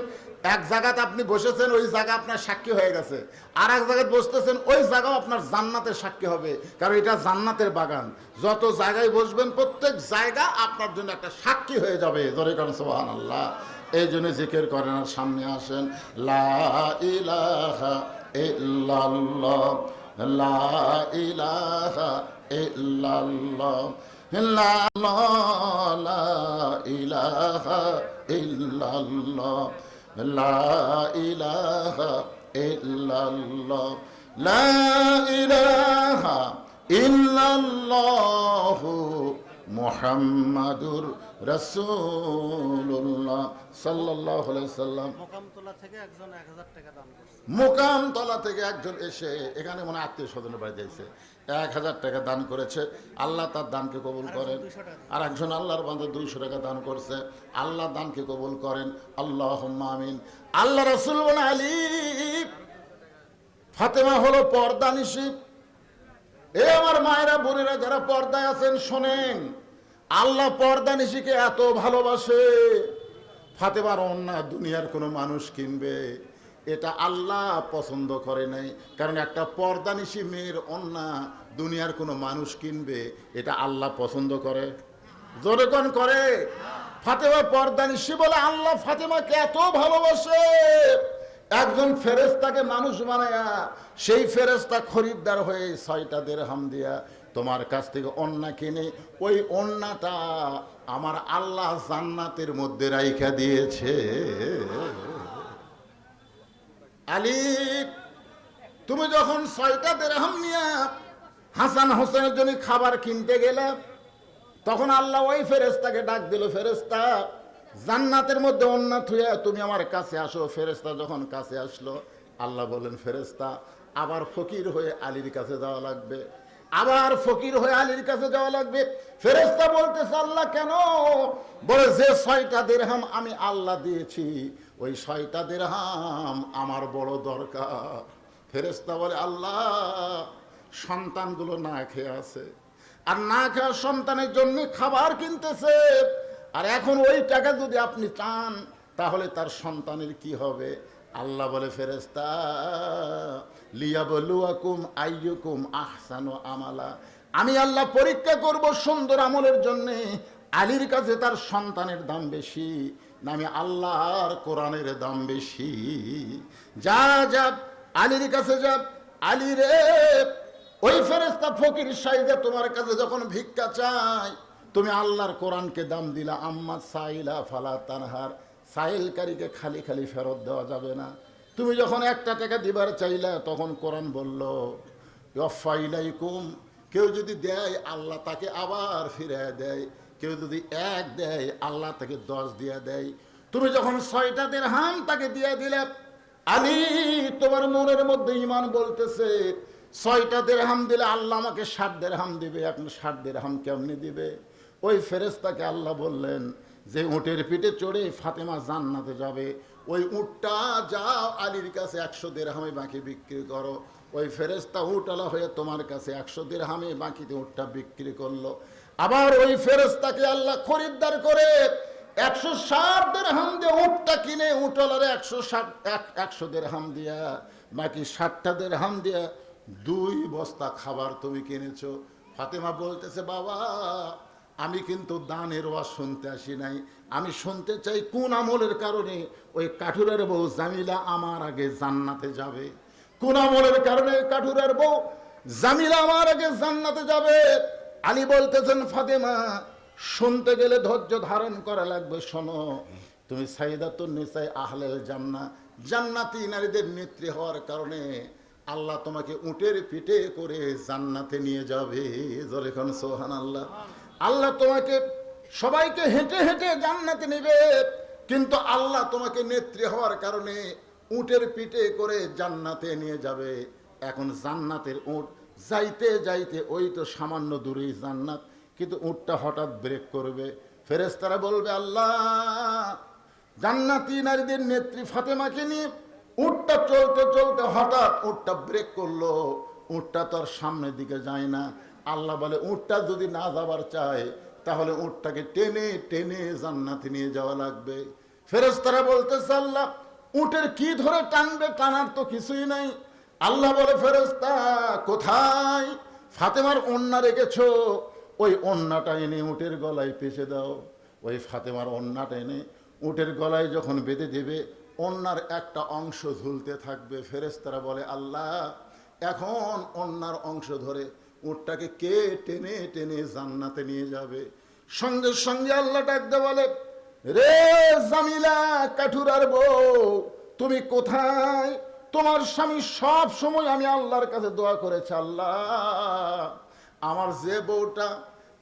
এক জায়গাতে আপনি বসেছেন, ওই জায়গা আপনার সাক্ষী হয়ে গেছে। আর এক জায়গায় বসতেছেন, ওই জায়গাও আপনার জান্নাতের সাক্ষী হবে, কারণ এটা জান্নাতের বাগান। যত জায়গায় বসবেন প্রত্যেক জায়গা আপনার জন্য একটা সাক্ষী হয়ে যাবে। জোরে করেন সুবহানাল্লাহ। এই জন্য জিকির করেন আর সামনে আসেন। লা ইলাহা ইল্লাল্লাহ, লা ইলাহা ইল্লাল্লাহ, লা ইলাহা ইল্লাল্লাহ, লা ইলাহা ইল্লাল্লাহ, লা ইলাহা ইল্লাল্লাহ মুহাম্মাদুর রাসূলুল্লাহ সাল্লাল্লাহু আলাইহি সাল্লাম। মোকামতলা থেকে একজন 1000 টাকা দান করছে। মোকামতলা থেকে একজন এসে এখানে মনে আত্মীয় স্বজনের বাড়ি যাইছে, 1000 টাকা দান করেছে। আল্লাহ তার দানকে কবুল করেন। আর একজন আল্লাহর বান্দা 200 টাকা দান করছে, আল্লাহ দানকে কবুল করেন। আল্লাহুম্মা আমিন। আল্লাহ রাসূল বলেন, আলী ফাতেমা হলো পর্দানিশী। এ আমার মায়েরা বোনেরা যারা পর্দায় আছেন শোনেন, আল্লাহ পর্দা নিশিকে এত ভালোবাসে, ফাতেমার ওন্না দুনিয়ার কোনো মানুষ কিনবে এটা আল্লাহ পছন্দ করে নাই। কারণ একটা পর্দানিশী মেয়ের ওন্না দুনিয়ার কোনো মানুষ কিনবে এটা আল্লাহ পছন্দ করে? জোরে কোন করে? ফাতেমা পর্দানিশী বলে আল্লাহ ফাতেমাকে এত ভালোবাসে, একজন ফেরেশতাকে মানুষ বানায়া সেই ফেরেশতা খরিদ্দার হয়ে 6টা দিরহাম দিয়া তোমার কাছ থেকে ওন্না কিনে ওই ওন্নাটা আমার আল্লাহ জান্নাতের মধ্যে রাইখা দিয়েছে। আলী, তুমি যখন 6টা দিরহাম নিয়ে হাসান হোসেনের জন্য খাবার কিনতে গেলে, তখন আল্লাহ ওই ফেরেশতাকে ডাক দিল, ফেরেশতা জান্নাতের মধ্যে ওন্না থুয়া তুমি আমার কাছে আসো। ফেরেশতা যখন কাছে আসলো, আল্লাহ বলেন ফেরেশতা আবার ফকির হয়ে আলীর কাছে যাওয়া লাগবে, আবার ফকির হয়ে আলীর কাছে যাওয়া লাগবে। ফেরেশতা বলতেছে আল্লাহ কেন? বলে যে 6টা দিরহাম আমি আল্লাহ দিয়েছি ওই 6টা দিরহাম আমার বড় দরকার। ফেরেশতা বলে আল্লাহ সন্তানগুলো না খেয়ে আছে, আর না খাওয়া সন্তানের জন্য খাবার কিনতেছে, আর এখন ওই টাকা যদি আপনি চান তাহলে তার সন্তানের কি হবে? আল্লাহ বলে ফেরেশতা লিয়াবলুয়াকুম আইয়ুকুম আহসানু আমালা, আমি আল্লাহ পরীক্ষা করব সুন্দর আমলের জন্য আলীর কাছে তার সন্তানের দাম বেশি না আমি আল্লাহর কোরআনের দাম বেশি। যা যা আলীর কাছে যা। আলী রে, ওই ফেরেশতা ফকির সাইদে তোমার কাছে যখন ভিক্ষা চাই তুমি আল্লাহর কোরআনকে দাম দিলা। আম্মা সাইলা ফালা তানহার, সাইলকারীকে খালি খালি ফেরত দেওয়া যাবে না। তুমি যখন 1টা টাকা দিবার চাইলা তখন কোরআন বলল ইলাইকুম, কেউ যদি দেয় আল্লাহ তাকে আবার ফিরিয়ে দেয়, কেউ যদি 1 দেয় আল্লাহ তাকে 10 দিয়ে দেয়। তুমি যখন 6টা দিরহাম তাকে দিয়ে দিলে, আলী তোমার মনের মধ্যে ঈমান বলতেছে 6টা দিরহাম দিলে আল্লাহ আমাকে 60 দিরহাম দিবে, এখন 60 দিরহাম কেমনে দিবে? ওই ফেরেশতাকে আল্লাহ বললেন যে উটের পিঠে চড়ে ফাতেমা জান্নাতে যাবে, ওই উটটা যাও আলীর কাছে 100 দিরহামে বাকি বিক্রি করো। ওই ফেরেশতা উটওয়ালা হয়ে তোমার কাছে 100 দিরহামে বাকিতে উটটা বিক্রি করলো। আবার ওই ফেরেশতাকে আল্লাহ খরিদ্দার করে 160 দিরহাম দিয়ে উটটা কিনে উটওয়ালারে 100 দিরহাম দিয়া বাকি 60টা দিরহাম দিয়া 2 বস্তা খাবার তুমি কিনেছো। ফাতেমা বলতেছে বাবা আমি কিন্তু দানের ওয়াজ শুনতে আসি নাই, আমি শুনতে চাই কোন আমলের কারণে ওই কাঠুরের বউ জামিলা আমার আগে জান্নাতে যাবে, কোন আমলের কারণে কাঠুরের বউ জামিলা আমার আগে জান্নাতে যাবে। আলী বলতেছেন ফাতেমা শুনতে গেলে ধৈর্য ধারণ করা লাগবে। শোনো, তুমি সাইয়্যিদাতুন নিসায়ে আহলেল জান্নাহ, জান্নাতি নারীদের নেত্রী হওয়ার কারণে আল্লাহ তোমাকে উটের পিঠে করে জান্নাতে নিয়ে যাবে। জোরে কোন সুবহানাল্লাহ। আল্লাহ তোমাকে সবাইকে হেঁটে হেঁটে জান্নাতে নেবে, কিন্তু আল্লাহ তোমাকে নেত্রী হওয়ার কারণে উটের পিঠে করে জান্নাতে নিয়ে যাবে। এখন জান্নাতের উট যাইতে যাইতে ওই তো সামান্য দূরেই জান্নাত, কিন্তু উটটা হঠাৎ ব্রেক করবে। ফেরেশতারা বলবে আল্লাহ জান্নাতি নারীদের নেত্রী ফাতেমাকে নিয়ে উটটা চলতে চলতে হঠাৎ উটটা ব্রেক করলো, উটটা তোর সামনের দিকে যায় না। আল্লাহ বলে উটটা যদি না যাবার চায় তাহলে উটটাকে টেনে টেনে জান্নাতে নিয়ে যাওয়া লাগবে। ফেরেশতারা বলতেছে আল্লাহ উটের কি ধরে টানবে, টানার তো কিছুই নাই। আল্লাহ বলে ফেরেশতা কোথায় ফাতেমার ওন্না রেখেছো, ওই ওন্নাটা এনে উটের গলায় পেঁচে দাও। ওই ফাতেমার ওন্নাটা এনে উটের গলায় যখন বেঁধে দেবে ওন্নার একটা অংশ ঝুলতে থাকবে। ফেরেশতারা বলে আল্লাহ এখন ওন্নার অংশ ধরে উটটাকে কে টেনে টেনে জান্নাতে নিয়ে যাবে। সঙ্গে সঙ্গে আল্লাহ ডাকতে বলে রে জামিলা কাঠুরার বউ তুমি কোথায়? তোমার স্বামী সব সময় আমি আল্লাহর কাছে দোয়া করেছে আল্লাহ আমার যে বউটা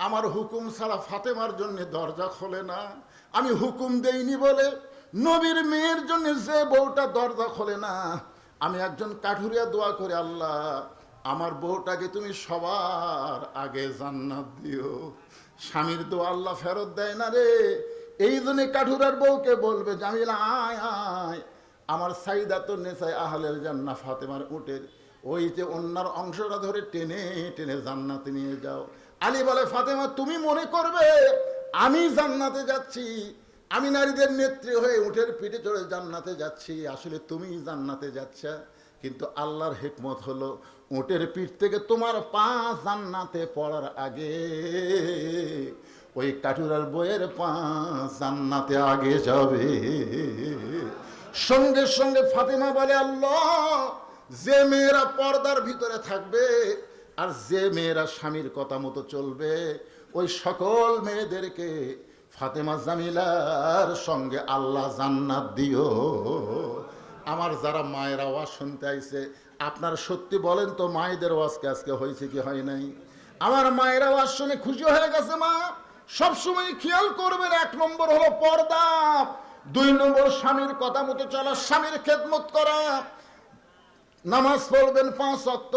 আমার হুকুম ছাড়া ফাতেমার জন্য দরজা খোলে না, আমি হুকুম দেইনি বলে নবীর মেয়ের জন্য যে বউটা দরজা খোলে না, আমি একজন কাঠুরিয়া দোয়া করে আল্লাহ আমার বউটাকে তুমি সবার আগে জান্নাত দিও। স্বামীর দোয়া আল্লাহ ফেরত দেয় না রে। এই জন্য কাঠুরার বউকে বলবে জামিলা আয় আয় আমার সাইয়্যিদাতুন নিসায়ে আহলেল জান্নাহ ফাতেমার উটের ওই যে অন্যার অংশটা ধরে টেনে টেনে জান্নাতে নিয়ে যাও। আলী বলে, ফাতেমা তুমি মনে করবে আমি জান্নাতে যাচ্ছি, আমি নারীদের নেত্রী হয়ে উটের পিঠে চড়ে জান্নাতে যাচ্ছি, আসলে তুমি জান্নাতে যাচ্ছ। কিন্তু আল্লাহর হিকমত হলো, উটের পিঠ থেকে তোমার পা জান্নাতে পড়ার আগে ওই কাটুরার বইয়ের পা জান্নাতে আগে যাবে। সঙ্গে সঙ্গে ফাতেমা বলে, আল্লাহ, যে মেয়েরা পর্দার ভিতরে থাকবে আর যে মেয়েরা স্বামীর কথা মতো চলবে, ওই সকল মেয়েদেরকে ফাতেমা জামিলার সঙ্গে আল্লাহ জান্নাত দিও। আমার যারা মায়ের আওয়াজ শুনতে আইছে, আপনার সত্যি বলেন তো মায়েদের আওয়াজকে আজকে হয়েছে কি হয় নাই? আমার মায়ের আওয়াজ শুনে খুশি হয়ে গেছে মা। সবসময় খেয়াল করবেন, 1 নম্বর হলো পর্দা, 2 নম্বর স্বামীর কথা মতো চলা, স্বামীর খেদমত করা, নামাজ পড়বেন 5 ওয়াক্ত,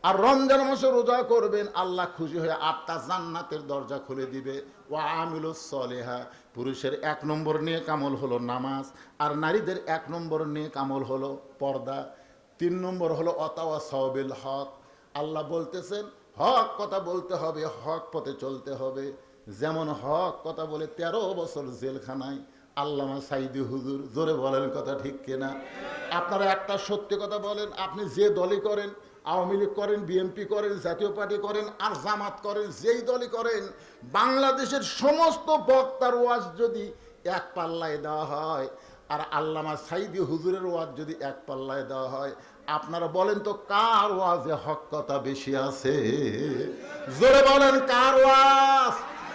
আর রমজান মাসে রোজা করবেন, আল্লাহ খুশি হয়ে 8টা জান্নাতের দরজা খুলে দিবে। ওয়া আমিলুস সলিহা, পুরুষের 1 নম্বর নেক আমল হলো নামাজ, আর নারীদের 1 নম্বর নেক আমল হলো পর্দা। 3 নম্বর হলো অতাওয়াসাউ বিল হক, আল্লাহ বলতেছেন হক কথা বলতে হবে, হক পথে চলতে হবে। যেমন হক কথা বলে 13 বছর জেলখানায় আল্লামা সাইদি হুজুর, জোরে বলেন কথা ঠিক কিনা? আপনারা একটা সত্যি কথা বলেন, আপনি যে দলই করেন, আওয়ামী লীগ করেন, বিএনপি করেন, জাতীয় পার্টি করেন, আর জামাত করেন, যেই দলই করেন, বাংলাদেশের সমস্ত বক্তার ওয়াজ যদি এক পাল্লায় দেওয়া হয়, আর আল্লামা সাইদি হুজুরের ওয়াজ যদি এক পাল্লায় দেওয়া হয়, আপনারা বলেন তো কার ওয়াজে হক কথা বেশি আছে? জোরে বলেন কার ওয়াজ?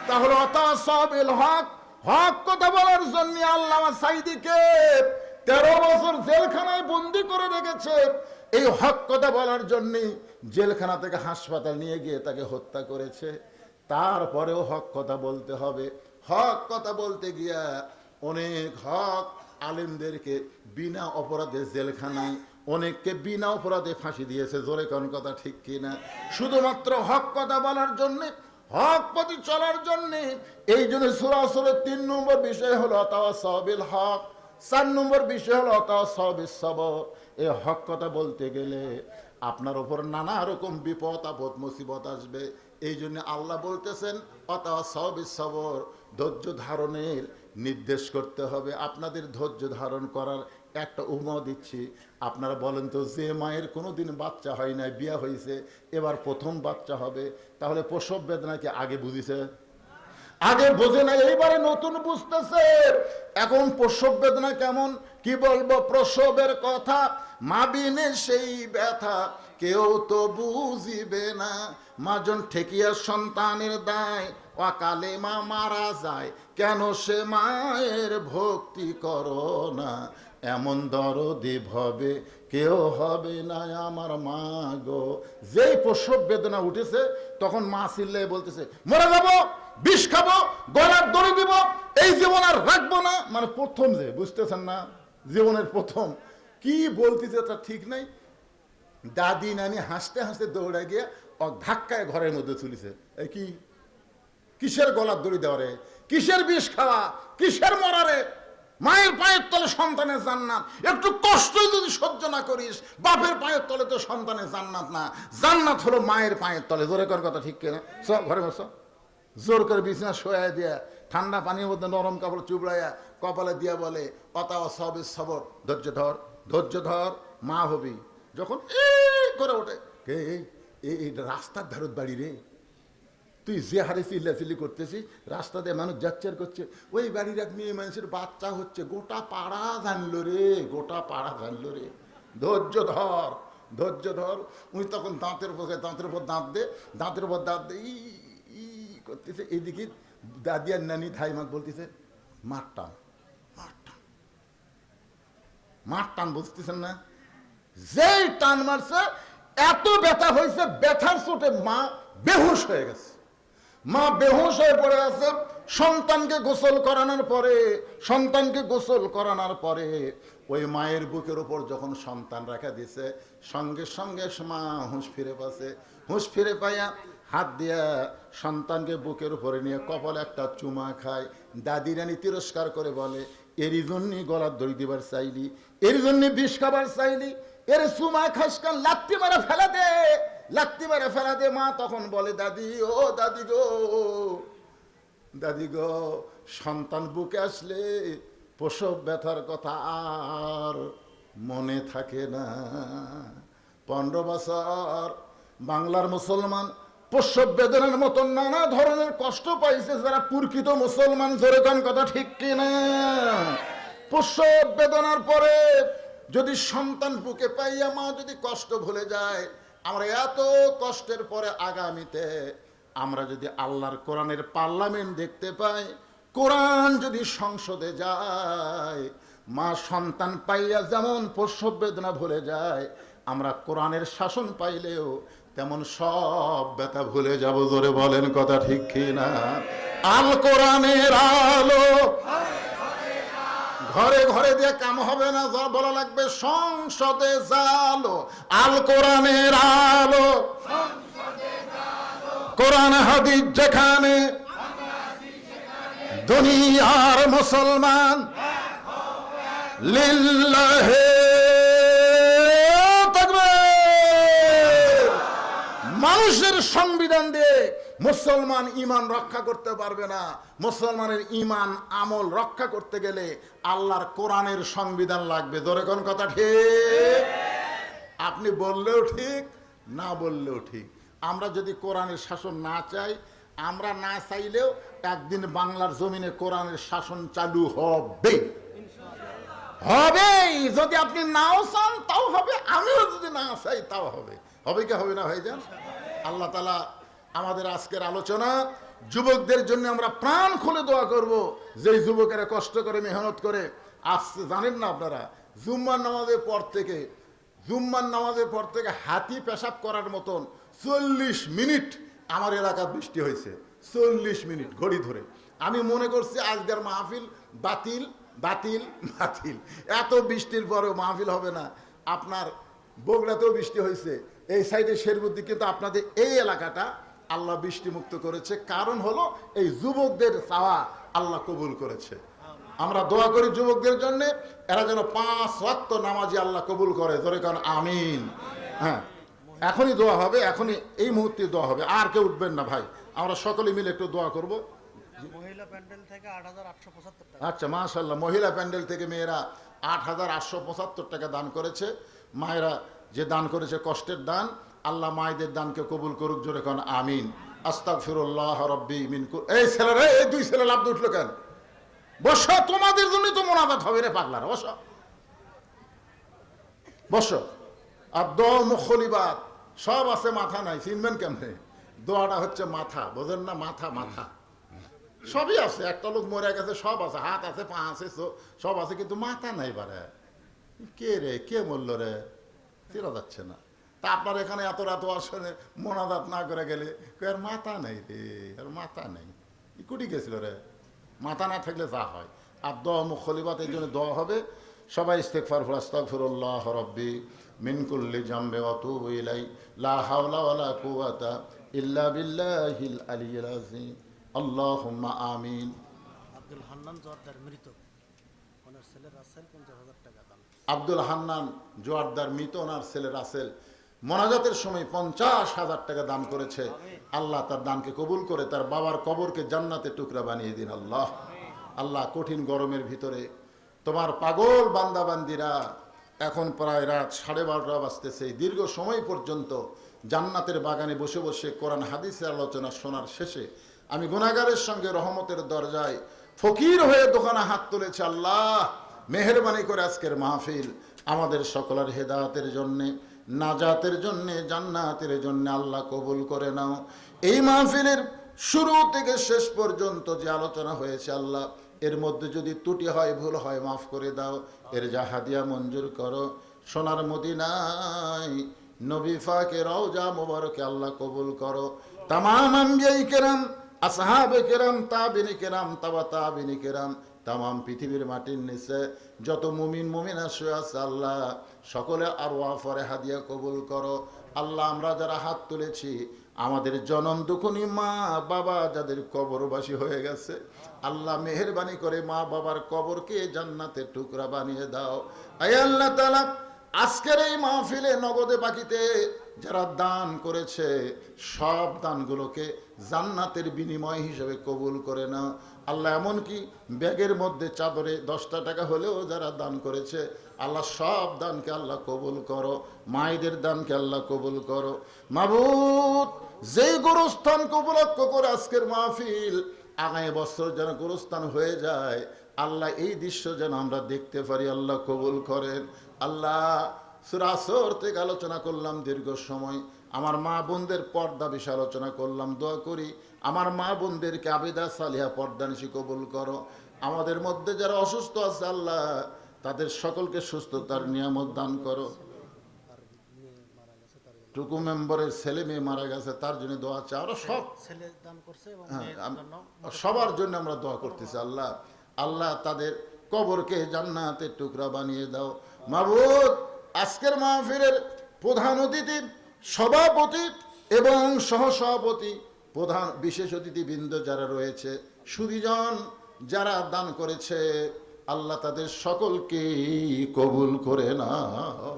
তাহলে অতাওয়াসাউ বিল হক, হক কথা বলার জন্য আল্লামা সাইদিকে 13 বছর জেলখানায় বন্দি করে রেখেছে। এই হক কথা বলার জন্য জেলখানা থেকে হাসপাতাল নিয়ে গিয়ে তাকে হত্যা করেছে। তারপরেও হক কথা বলতে হবে। হক কথা বলতে গিয়া অনেক হক আলেমদেরকে বিনা অপরাধে জেলখানায়, অনেককে বিনা অপরাধে ফাঁসি দিয়েছে। জোরে কোন কথা ঠিক কিনা? শুধুমাত্র হক কথা বলার জন্য, হক পথে চলার জন্য। এই জন্য সূরা আসরের 3 নম্বর বিষয় হলো তাওয়াসাউ বিল হক, 4 নম্বর বিষয় হলো তাওয়াসাউ বিস সবর। এই হক কথা বলতে গেলে আপনার উপর নানা রকম বিপদ আপদ মুসিবত আসবে। এই জন্য আল্লাহ বলতেছেন তাওয়াসাউ বিস সবর, ধৈর্য ধারণের নির্দেশ করতে হবে। আপনাদের ধৈর্য ধারণ করার একটা উপমা দিচ্ছি। আপনারা বলেন তো, যে মায়ের কোনোদিন বাচ্চা হয় নাই, বিয়া হয়েছে, এবার প্রথম বাচ্চা হবে, তাহলে প্রসব বেদনা কি আগে বুঝিছে? আগে বোঝে না, এইবারে নতুন বুঝতেছে। এখন প্রসব বেদনা কেমন, কি বলবো প্রসবের কথা, মা বিনে সেই ব্যথা কেউ তো বুঝিবে না। মাজন ঠেকিয়া সন্তানের দায়, অকালে মা মারা যায়, কেন সে মায়ের ভক্তি করো না, এমন দরদি ভবে কেউ হবে না আমার মা গো। যেই প্রসব বেদনা উঠেছে তখন মা চিল্লায় বলতেছে, মরে যাবো, বিষ খাবো, গলার দড়ি দিব, এই জীবন আর রাখবো না। মানে প্রথম যে, বুঝতেছেন না, জীবনের প্রথম কি বলতেছে তা ঠিক নাই। দাদি নানি হাসতে হাসতে দৌড়ে গিয়ে ধাক্কায় ঘরের মধ্যে তুলিছে। এই কি, কিসের গলার দড়ি দেওয়া রে, কিসের বিষ খাওয়া, কিসের মরারে? মায়ের পায়ের তলে সন্তানের জান্নাত। একটু কষ্ট যদি সহ্য না করিস, বাপের পায়ের তলে তো সন্তানের জান্নাত না, জান্নাত হলো মায়ের পায়ের তলে। জোরে কর কথা ঠিক কিনা? সব ঘরে বসো, জোর করে বিছানা শোয়া দিয়া ঠান্ডা পানির মধ্যে নরম কাপড় চুবড়াইয়া কপালে দিয়া বলে তাওয়াসাউ বিস সবর, ধৈর্য ধর, ধৈর্য ধর, মা হবি। যখন করে ওঠে, এই রাস্তার ধারত বাড়ি রে, তুই যে হারে চিল্লাচিল্লি করতেছিস, রাস্তা দিয়ে মানুষ যাচ্ছে আর করছে, ওই বাড়ির এক মেয়ে মানুষের বাচ্চা হচ্ছে, গোটা পাড়া জানলো রে, গোটা পাড়া জানলো রে। ধৈর্য ধর, ধৈর্য ধর। উনি তখন দাঁতের উপর দাঁত দে, দাঁতের উপর দাঁত দে, ই করতেছে। এইদিকে দাদি আর নানি ধাইমাক বলতেছে, মার টান, মার টান, মার টান, বুঝতেছেন না? যেই টান মারছে এত ব্যথা হয়েছে, ব্যথার চোটে মা বেহুশ হয়ে গেছে। মা বেহুশ হয়ে পড়ে আছে। সন্তানকে গোসল করানোর পরে ওই মায়ের বুকের উপর যখন সন্তান রাখা দিছে, সঙ্গে সঙ্গে মা হুঁশ ফিরে পাচ্ছে। হুঁশ ফিরে পাইয়া হাত দিয়া সন্তানকে বুকের উপরে নিয়ে কপালে একটা চুমা খায়। দাদি রানী তিরস্কার করে বলে, এরই জন্যই গলার দড়ি দিবার চাইলি, এর জন্য বিষ খাবার চাইলি, এর চুমা খাস কান, লাত্তি মারা ফেলা দে, লাত্তি মেরে ফেলা দিয়ে মা তখন বলে, দাদি ও দাদি গো, দাদি গো, সন্তান বুকে আসলে প্রসব ব্যথার কথা আর মনে থাকে না। 15 বছর বাংলার মুসলমান প্রসব বেদনার মতন নানা ধরনের কষ্ট পাইছে যারা প্রকৃত মুসলমান। জোরে কোন কথা ঠিক কিনা? প্রসব বেদনার পরে যদি সন্তান বুকে পাইয়া মা যদি কষ্ট ভুলে যায়, আমরা এত কষ্টের পরে আগামীতে আমরা যদি আল্লাহর কোরআনের পার্লামেন্ট দেখতে পাই, কোরআন যদি সংসদে যায়, মা সন্তান পাইয়া যেমন প্রসব বেদনা ভুলে যায়, আমরা কোরআনের শাসন পাইলেও তেমন সব ব্যথা ভুলে যাব। জোরে বলেন কথা ঠিক কিনা? আল কোরআনের আলো ঘরে ঘরে দিয়ে কাম হবে না, বলা লাগবে সংসদে জালো। আল কোরআনের আলো, কোরআন হাদিস যেখানে, দুনিয়ার মুসলমান লিল্লাহে তাকবীর। মানুষের সংবিধান দিয়ে মুসলমান ঈমান রক্ষা করতে পারবে না। মুসলমানের ঈমান আমল রক্ষা করতে গেলে আল্লাহর কোরআনের সংবিধান লাগবে। জোরে কোন কথা ঠিক? আপনি বললেও ঠিক, না বললেও ঠিক। আমরা যদি কোরআনের শাসন না চাই, আমরা না চাইলেও একদিন বাংলার জমিনে কোরআনের শাসন চালু হবে, হবেই। যদি আপনি নাও চান তাও হবে, আমিও যদি না চাই তাও হবে। হবে কি হবে না ভাইজান? আল্লাহ তাআলা আমাদের আজকের আলোচনা যুবকদের জন্য আমরা প্রাণ খুলে দোয়া করব। যেই যুবকেরা কষ্ট করে মেহনত করে আসছে, জানেন না আপনারা, জুম্মার নামাজের পর থেকে হাতি পেশাব করার মতন 40 মিনিট আমার এলাকার বৃষ্টি হয়েছে। 40 মিনিট ঘড়ি ধরে। আমি মনে করছি আজকের মাহফিল বাতিল বাতিল বাতিল। এত বৃষ্টির পরেও মাহফিল হবে না। আপনার বগুড়াতেও বৃষ্টি হয়েছে, এই সাইডে শেরবুদ্দি, কিন্তু আপনাদের এই এলাকাটা আল্লাহ বৃষ্টি মুক্ত করেছে। কারণ হলো এই যুবকদের চাওয়া আল্লাহ কবুল করেছে। আমরা দোয়া করি যুবকদের জন্য, এরা যেন 5 ওয়াক্ত নামাজি আল্লাহ কবুল করে। জোরে কারণ আমিন। হ্যাঁ, এখনই দোয়া হবে, এখনই এই মুহূর্তে দোয়া হবে। আর কেউ উঠবেন না ভাই, আমরা সকলে মিলে একটু দোয়া করব। মহিলা প্যান্ডেল থেকে 8,875 টাকা। আচ্ছা, মাশাআল্লাহ। মহিলা প্যান্ডেল থেকে মেয়েরা 8,875 টাকা দান করেছে। মায়েরা যে দান করেছে কষ্টের দান, আল্লাহ মায়েদের দানকে কবুল করুক। জোরে কোন আমিন। আস্তাগফিরুল্লাহ রাব্বি মিন কুল। এই ছেলেরা, এই 2 ছেলে লাভ উঠলো কেন? বসো, তোমাদের জন্যই তো মোনাজাত হবে রে পাগলারা। বসো বসো। আর দোয়া মুখলিবাত সব আছে, মাথা নাই, চিনবেন কেমনে? দোয়াটা হচ্ছে মাথা, বোঝেন না? মাথা মাথা সবই আছে। একটা লোক মরে গেছে, সব আছে, হাত আছে, পা আছে, সব আছে, কিন্তু মাথা নাই। বারে কে রে, কে মরল রে, চেনা যাচ্ছে না। তা আপনার এখানে এত রাত আসনে মোনাজাত না করে গেলে আর মাথা নেই রে, আর মাথা নেই, কুটি গেছিল রে। মাথা না থাকলে যা হয়। আর দোয়া মুখলিবাত, এই জন্য দোয়া হবে। সবাই ইস্তেগফার পড়ো। আস্তাগফিরুল্লাহ রাব্বি মিন কুল্লি জামবি ওয়া আতুবু ইলাই, লা হাওলা ওয়ালা কুওয়াতা ইল্লা বিল্লাহিল আলিয়্যিল আযীম। আল্লাহুম্মা আমিন। আব্দুল হান্নান জোয়ারদার মৃত, ওনার ছেলে রাসেল 50,000 টাকা দান। আব্দুল হান্নান জোয়ারদার মৃত, ওনার ছেলে রাসেল মোনাজাতের সময় 50,000 টাকা দান করেছে। আল্লাহ তার দানকে কবুল করে তার বাবার কবরকে জান্নাতে টুকরা বানিয়ে দিন। আল্লাহ আল্লাহ কঠিন গরমের ভিতরে তোমার পাগল বান্দাবান্দিরা এখন প্রায় রাত 12:30 বাজতেছে, দীর্ঘ সময় পর্যন্ত জান্নাতের বাগানে বসে বসে কোরআন হাদিসের আলোচনা শোনার শেষে আমি গুনাহগারের সঙ্গে রহমতের দরজায় ফকির হয়ে দোকানে হাত তুলেছি। আল্লাহ মেহেরবানি করে আজকের মাহফিল আমাদের সকলের হেদায়েতের জন্যে, নাজাতের জন্যে, জান্নাতের জন্যে আল্লাহ কবুল করে নাও। এই মাহফিলের শুরু থেকে শেষ পর্যন্ত যে আলোচনা হয়েছে আল্লাহ, এর মধ্যে যদি ত্রুটি হয়, ভুল হয়, মাফ করে দাও। এর যা হাদিয়া মঞ্জুর করো। সোনার মদিনায় নবী পাকের রওজা মোবারকে আল্লাহ কবুল করো। তামাম আম্বিয়ায়ে কেরাম, আসহাবে কেরাম, তাবিনী কেরাম, তাবা তাবিনী কেরাম, তামাম পৃথিবীর মাটির নিচে যত মুমিন মুমিনা শুয়ে আছে আল্লাহ সকলে আরওয়াহ ফরে হাদিয়া কবুল করো। আল্লাহ আমরা যারা হাত তুলেছি, আমাদের জনম দুখুনি মা বাবা যাদের কবরবাসী হয়ে গেছে, আল্লাহ মেহেরবানি করে মা বাবার কবরকে জান্নাতের টুকরা বানিয়ে দাও। আয় আল্লাহ তাআলা, আজকের এই মাহফিলে নগদে বাকিতে যারা দান করেছে সব দানগুলোকে জান্নাতের বিনিময় হিসেবে কবুল করে নাও আল্লাহ। এমনকি ব্যাগের মধ্যে চাদরে 10টা টাকা হলেও যারা দান করেছে আল্লাহ সব দানকে আল্লাহ কবুল করো। মায়েদের দানকে আল্লাহ কবুল করো। মাবুদ, যেই গোরস্থানকে উপলক্ষ করে আজকের মাহফিল, আগামী বছর যেন গোরস্থান হয়ে যায় আল্লাহ, এই দৃশ্য যেন আমরা দেখতে পারি আল্লাহ কবুল করেন। আল্লাহ, সূরা আসর থেকে আলোচনা করলাম দীর্ঘ সময়, আমার মা বোনদের পর্দা বিষয়ে আলোচনা করলাম। দোয়া করি আমার মা বোনদেরকে আবিদা সালিহা পর্দানিশী কবুল করো। আমাদের মধ্যে যারা অসুস্থ আছে আল্লাহ, তাদের সকলকে সুস্থতার নিয়ামত দান করো। আর মেয়ে মারা গেছে তার জন্য টুকু মেম্বারের ছেলে মেয়ে মারা গেছে, তার জন্য দোয়া চাই। আরো সব ছেলে দান করছে এবং হ্যাঁ, মেয়ের জন্য সবার জন্য আমরা দোয়া করতেছি আল্লাহ। আল্লাহ তাদের কবরকে জান্নাতের টুকরা বানিয়ে দাও। মাবুদ, আজকের মাহফিলের প্রধান অতিথি, সভাপতি এবং সহসভাপতি, প্রধান বিশেষ অতিথিবৃন্দ যারা রয়েছে, সুধীজন যারা দান করেছে আল্লাহ, তাদের সকলকে কবুল করে নাও।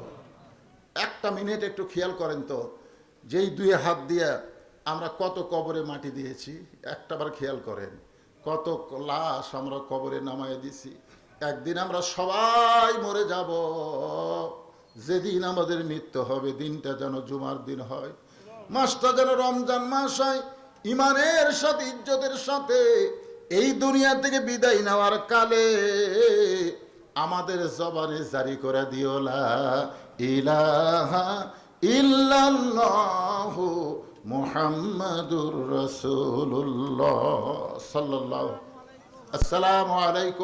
একটা মিনিট একটু খেয়াল করেন তো, যেই দুই হাত দিয়ে আমরা কত কবরে মাটি দিয়েছি, একটাবার খেয়াল করেন কত লাশ আমরা কবরে নামায় দিছি। একদিন আমরা সবাই মরে যাব, যেদিন আমাদের মৃত্যু হবে দিনটা যেন জুমার দিন হয়, মাসটা যেন রমজান মাস হয়। ইমানের সাথে ইজ্জতের সাথে এই দুনিয়া থেকে বিদায় নেওয়ার কালে আমাদের জবানে জারি করে দিও লা ইলাহা ইল্লাল্লাহু মুহাম্মাদুর রাসূলুল্লাহ সাল্লাল্লাহু। আসসালামু আলাইকুম।